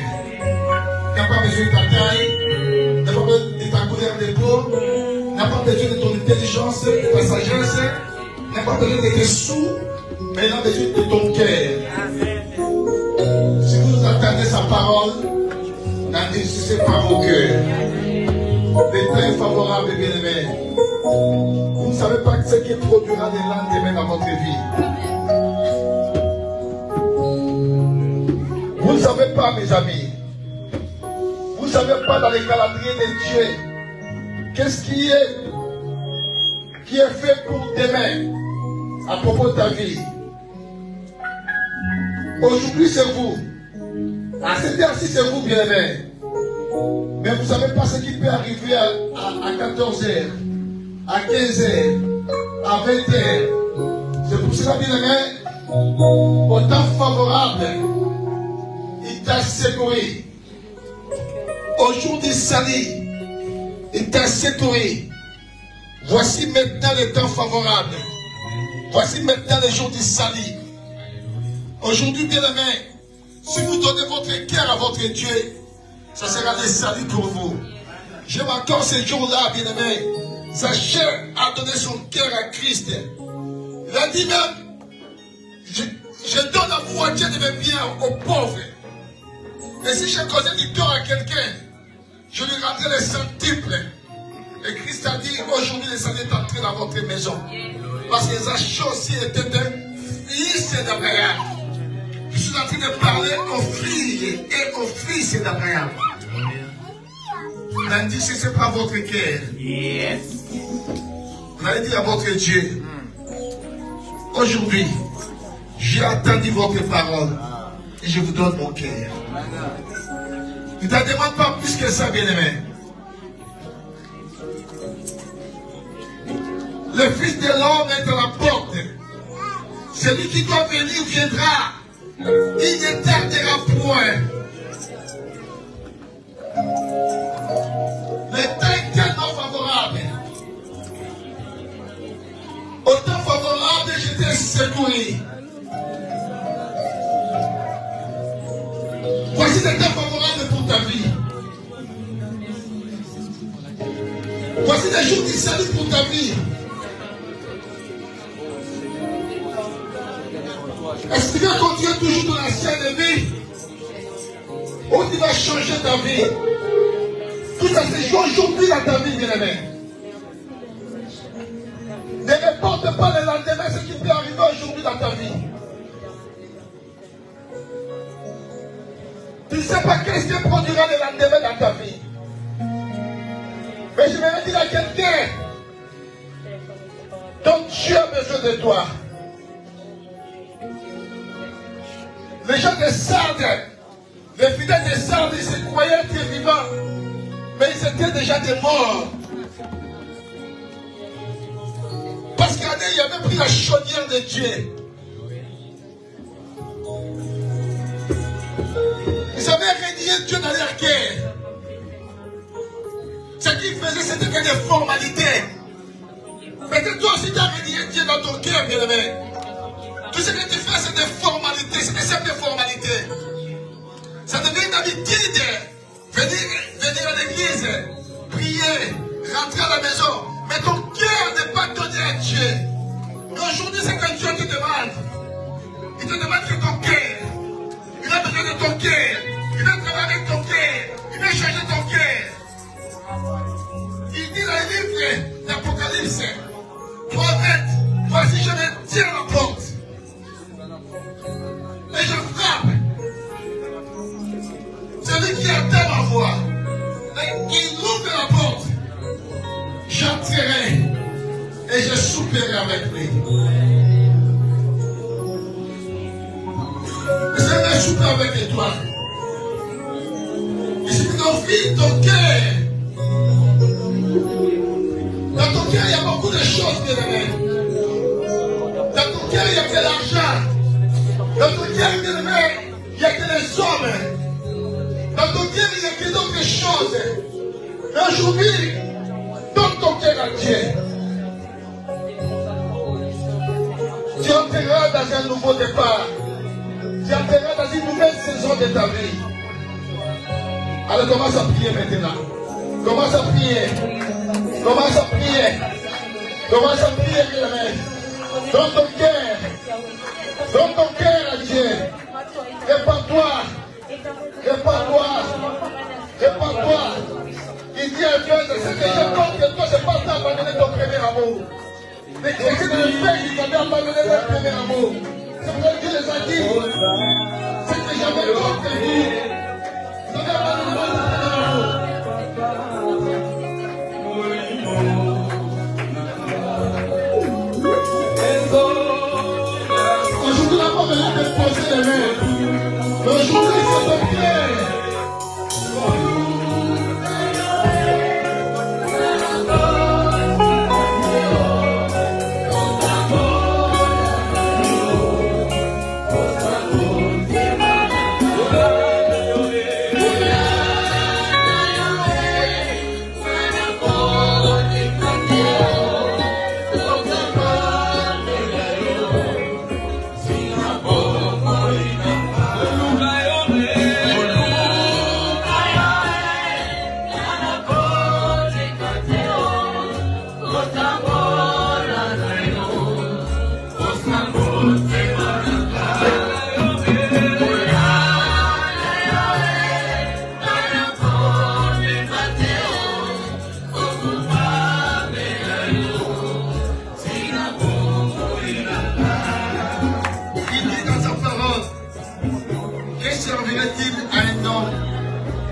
Il n'a pas besoin de ta taille, il n'a pas besoin de ta couleur de peau, il n'a pas besoin de ton intelligence, de ta sagesse, il n'a pas besoin de tes sous, mais il a besoin de ton cœur. Si vous attendez sa parole, n'endurcissez pas vos cœurs. Les temps favorables, bien-aimés. Vous ne savez pas ce qui produira des lendemains dans votre vie. Vous ne savez pas, mes amis. Vous ne savez pas dans les calendriers de Dieu. Qu'est-ce qui est fait pour demain à propos de ta vie. Aujourd'hui, c'est vous. À cette heure-ci, c'est vous, bien-aimés. Mais vous ne savez pas ce qui peut arriver à 14h, à 15h, à 20h. C'est pour cela, bien-aimés, au temps favorable, il t'a secouru. Au jour du salut, il t'a secouru. Voici maintenant le temps favorable. Voici maintenant le jour du salut. Aujourd'hui, bien-aimés, si vous donnez votre cœur à votre Dieu, ça sera le salut pour vous. J'aime encore ce jour-là, bien-aimé. Sachez à donner son cœur à Christ. Il a dit même, je donne la moitié de mes biens aux pauvres. Et si j'ai causé du tort à quelqu'un, je lui rendrai les centuples. Et Christ a dit, aujourd'hui le salut est entré dans votre maison. Parce que Zachée aussi était un fils d'Abraham. Je suis en train de parler aux filles et aux fils d'Abraham. N'endurcissez pas votre cœur. Yes. Vous allez dire à votre Dieu, aujourd'hui, j'ai entendu votre parole et je vous donne mon cœur. Ne te demande pas plus que ça, bien-aimé. Le Fils de l'homme est à la porte. Celui qui doit venir viendra. Il ne tardera point. Le temps est tellement favorable. Au temps favorable, j'étais secouru. Voici le temps favorable pour ta vie. Voici les jours du salut pour ta vie. Est-ce que tu vas continuer toujours dans l'ancienne vie? Ou tu vas changer ta vie? Tout ça se joue aujourd'hui dans ta vie, bien-aimé. Ne reporte pas le lendemain ce qui peut arriver aujourd'hui dans ta vie. Tu ne sais pas qu'est-ce qui produira le lendemain dans ta vie. Mais je vais dire à quelqu'un, donc Dieu a besoin de toi. Les gens de Sardes, les fidèles de Sardes, ils se croyaient être vivants, mais ils étaient déjà des morts. Parce qu'Adèle avait pris la chaudière de Dieu. Ils avaient régné Dieu dans leur cœur. Ce qu'ils faisaient, c'était que des formalités. Mais que toi aussi, tu as régné Dieu dans ton cœur, bien-aimé. Tout ce que tu fais, c'est des formalités, c'est des simples formalités. Ça devient une habitude. Venir à l'église, prier, rentrer à la maison. Mais ton cœur n'est pas donné à Dieu. Mais aujourd'hui, c'est que Dieu te demande. Il te demande que ton cœur. Il a besoin de ton cœur. Il veut travailler avec ton cœur. Il veut changer ton cœur. Il dit dans le livre d'Apocalypse 3:20, voici je me tiens à la porte. Et je frappe. Celui qui entend ma voix, il ouvre la porte. J'entrerai et je souperai avec lui. Et c'est un souper avec toi. Il suffit d'offrir ton cœur. Dans ton cœur, il y a beaucoup de choses, bien-aimés. Dans ton cœur, il n'y a que l'argent. Dans ton cœur, bien-aimé, il n'y a que les hommes. Dans ton cœur, il n'y a que d'autres choses. Mais aujourd'hui, donne ton cœur à Dieu. Tu entreras dans un nouveau départ. Tu entreras dans une nouvelle saison de ta vie. Alors commence à prier maintenant. Commence à prier. Commence à prier. Commence à prier, bien-aimé. Dans ton cœur. Dans ton cœur à Dieu. Répare-toi. Répare-toi. Répare-toi. Il dit à Dieu, ce que je compte que toi, c'est pas d'abandonner ton premier amour. Mais c'est de le faire qui t'avait abandonné ton premier amour. C'est pour ça que Dieu les a dit. C'est que j'avais compte que vous. Vous avez abandonné votre premier amour. Aujourd'hui, la femme vient de poser les mains. Mais aujourd'hui, c'est ton cœur.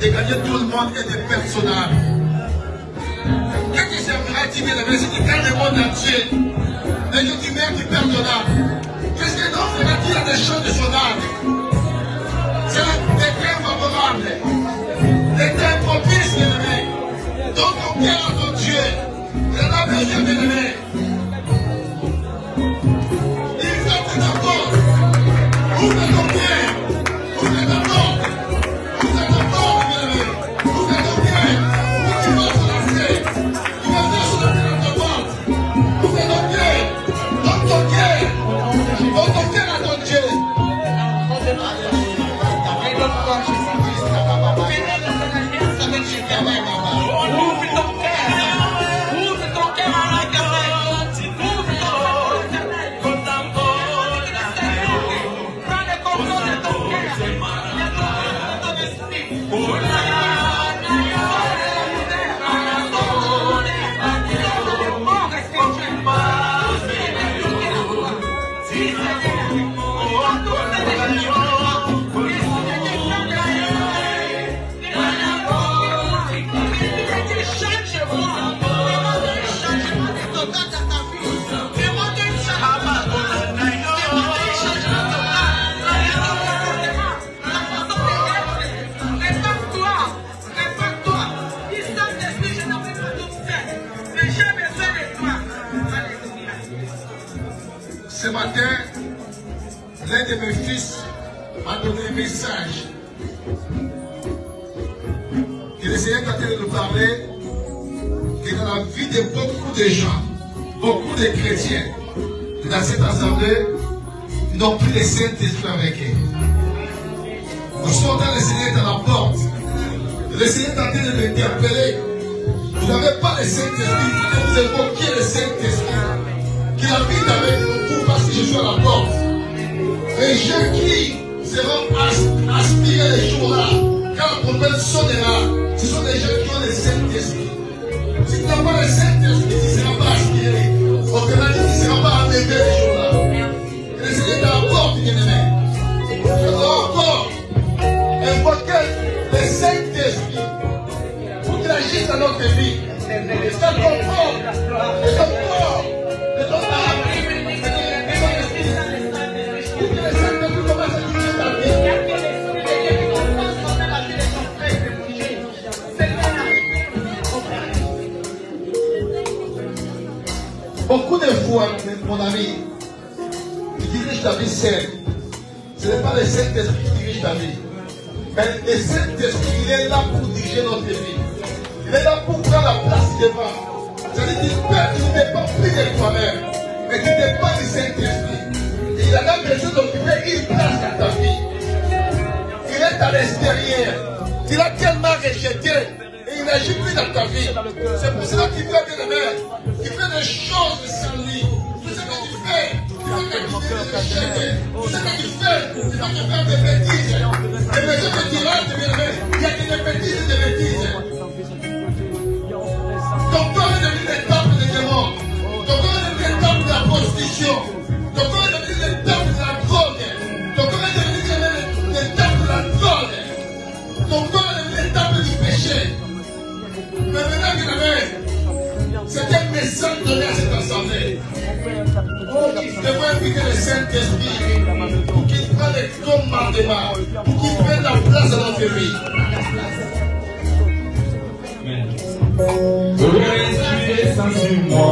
De gagner tout le monde et de personnages. Qu'est-ce qui servira-t-il de la si tu gagnes le monde entier et que tu mets du personnage? Qu'est-ce que l'on fera-t-il à des choses de son âme? C'est des très favorables, des très propices, bien-aimé. Donc ton cœur à ton Dieu, il en a besoin, bien-aimé. Il faut que ta porte, ouvre ton cœur, ouvre ta porte. Ce matin, l'un de mes fils m'a donné un message. Il essayait quand il nous parlait que dans la vie de beaucoup de gens, beaucoup de chrétiens, dans cette assemblée, n'ont plus le Saint-Esprit avec eux. Nous sommes dans le Seigneur est à la porte. Le Seigneur est en train de m'interpeller. Vous n'avez pas le Saint-Esprit, vous évoquez le Saint-Esprit qui habite avec nous parce que je suis à la porte. Les gens qui seront aspirés les jours-là, quand la trompette sonnera, ce sont des gens qui ont le Saint-Esprit. Si tu n'as pas le Saint-Esprit, tu ne seras pas aspiré. Autrement dit, tu ne seras pas enlevé les jours-là. Et le Seigneur est à la porte, bien-aimé. Je dois encore invoquer le Saint-Esprit pour qu'il agisse dans notre vie. Et ça comprend, et ça comprend, et ça comprend. Beaucoup de fois, mon ami, tu diriges ta vie seul. Ce n'est pas le Saint-Esprit qui dirige ta vie. Mais le Saint-Esprit, il est là pour diriger notre vie. Il est là pour prendre la place devant. C'est-à-dire que tu ne dépends plus de toi-même, mais tu dépends du Saint-Esprit. Et il il a besoin d'occuper une place dans ta vie. Il est à l'extérieur. Il a tellement rejeté et il n'agit plus dans ta vie. C'est pour cela qu'il fait bien aimé. Il fait des choses sans lui. Tout ce que tu fais, tu fais des échecs. Tout ce que tu fais, tu fais des bêtises. Et mais ce que tu rates, bien aimé, il y a des bêtises et des bêtises. Ton corps est devenu le temple des démons. Ton corps est devenu le temple de la prostitution. Ton corps est devenu le temple de la drogue. Ton corps est devenu le temple de la drogue. Ton corps est devenu le temple du péché. Mais maintenant, bien aimé, c'est un message donné à cette assemblée. Je vais inviter le Saint-Esprit pour qu'il prenne les commandements, pour qu'il prenne la place dans notre vie. Tu es sans moi.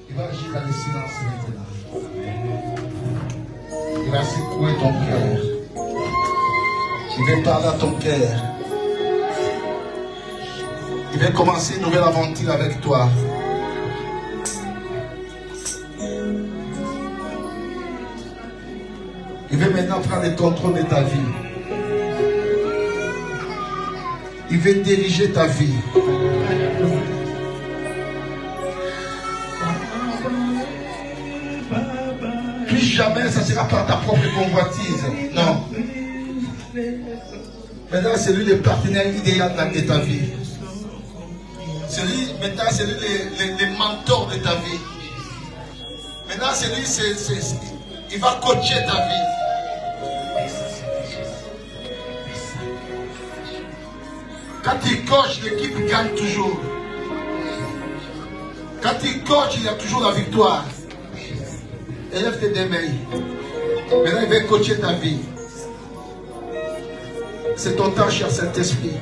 Il va agir dans le silence maintenant. Il va secouer ton cœur. Il va parler à ton cœur. Il va commencer une nouvelle aventure avec toi. Il veut maintenant prendre le contrôle de ta vie. Il veut diriger ta vie. Plus jamais ça sera par ta propre convoitise. Non. Maintenant, c'est lui le partenaire idéal de ta vie. Maintenant, c'est lui le mentor de ta vie. Maintenant, c'est lui, il va coacher ta vie. Quand il coach, l'équipe gagne toujours. Quand il coach, il y a toujours la victoire. Élève tes deux mains. Maintenant, il va coacher ta vie. C'est ton temps, cher Saint-Esprit.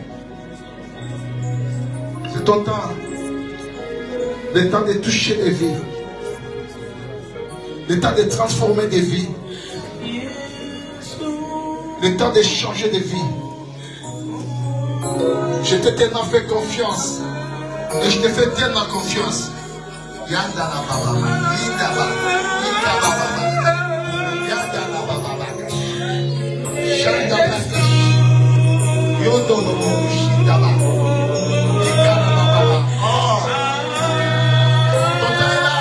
C'est ton temps. Le temps de toucher des vies. Le temps de transformer des vies. Le temps de changer des vies. Je t'ai tellement fait confiance. Et je te fais tellement confiance. Yandala baba, Yindaba, Yindaba baba, Yandala baba, Shandaba, Yodono, Shindaba, Yindaba baba. Oh, Totala,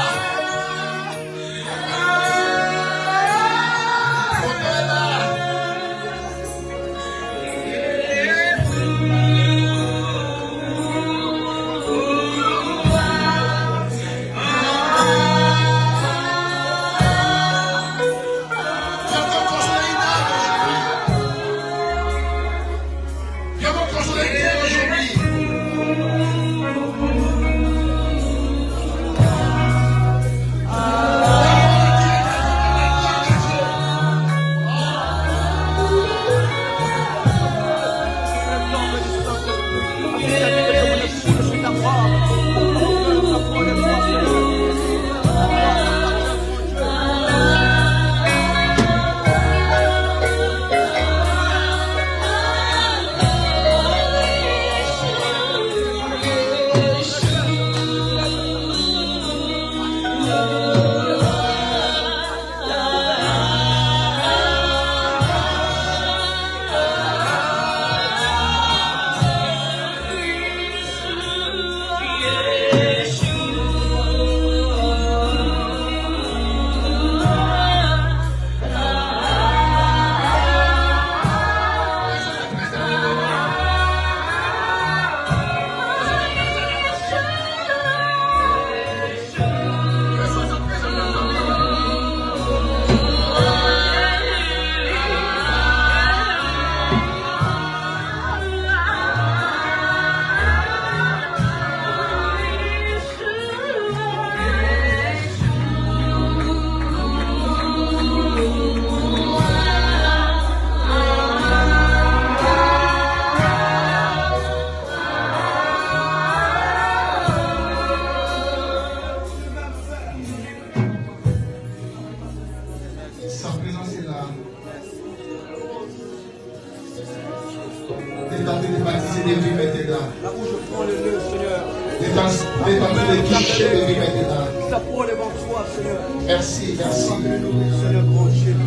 Merci, merci.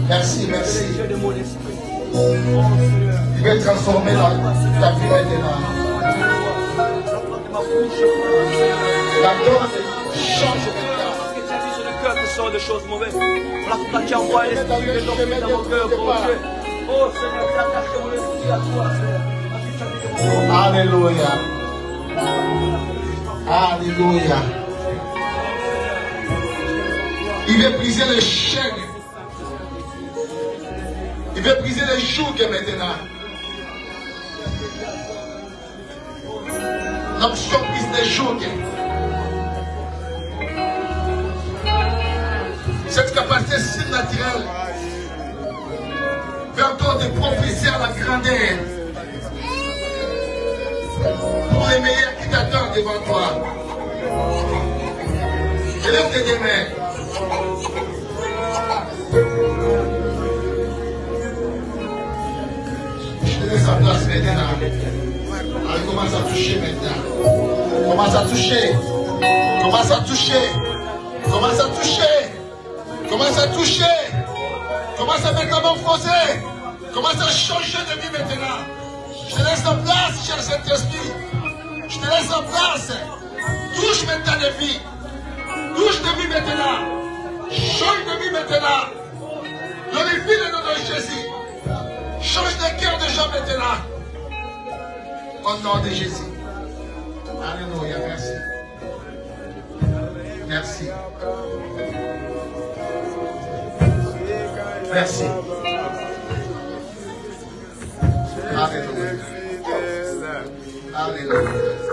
Merci, merci. Il va transformer ta vie maintenant. La donne change maintenant. Que ce sont des choses mauvaises. Voilà pourquoi tu envoies l'esprit de l'homme dans mon cœur, mon Dieu. Oh Seigneur, j'attache mon esprit à toi, Seigneur. Alléluia. Alléluia. Il veut briser les chaînes. Il veut briser les jougs maintenant. L'option brise les jougs. Cette capacité surnaturelle fait encore des prophéties à la grandeur pour les meilleurs qui t'attendent devant toi. Élève tes deux mains. Je te laisse sa place maintenant. Allez, commence à toucher maintenant. Commence à toucher. Commence à toucher. Commence à toucher. Commence à toucher. Commence à métamorphoser. Commence à changer de vie maintenant. Je te laisse en place, cher Saint-Esprit. Je te laisse en place. Touche maintenant de vie. Touche de vie maintenant. Change de vie maintenant. Glorifie le nom de Jésus. Change de cœur de gens maintenant. Au nom de Jésus. Alléluia. Merci. Merci. Merci. Alléluia. Alléluia.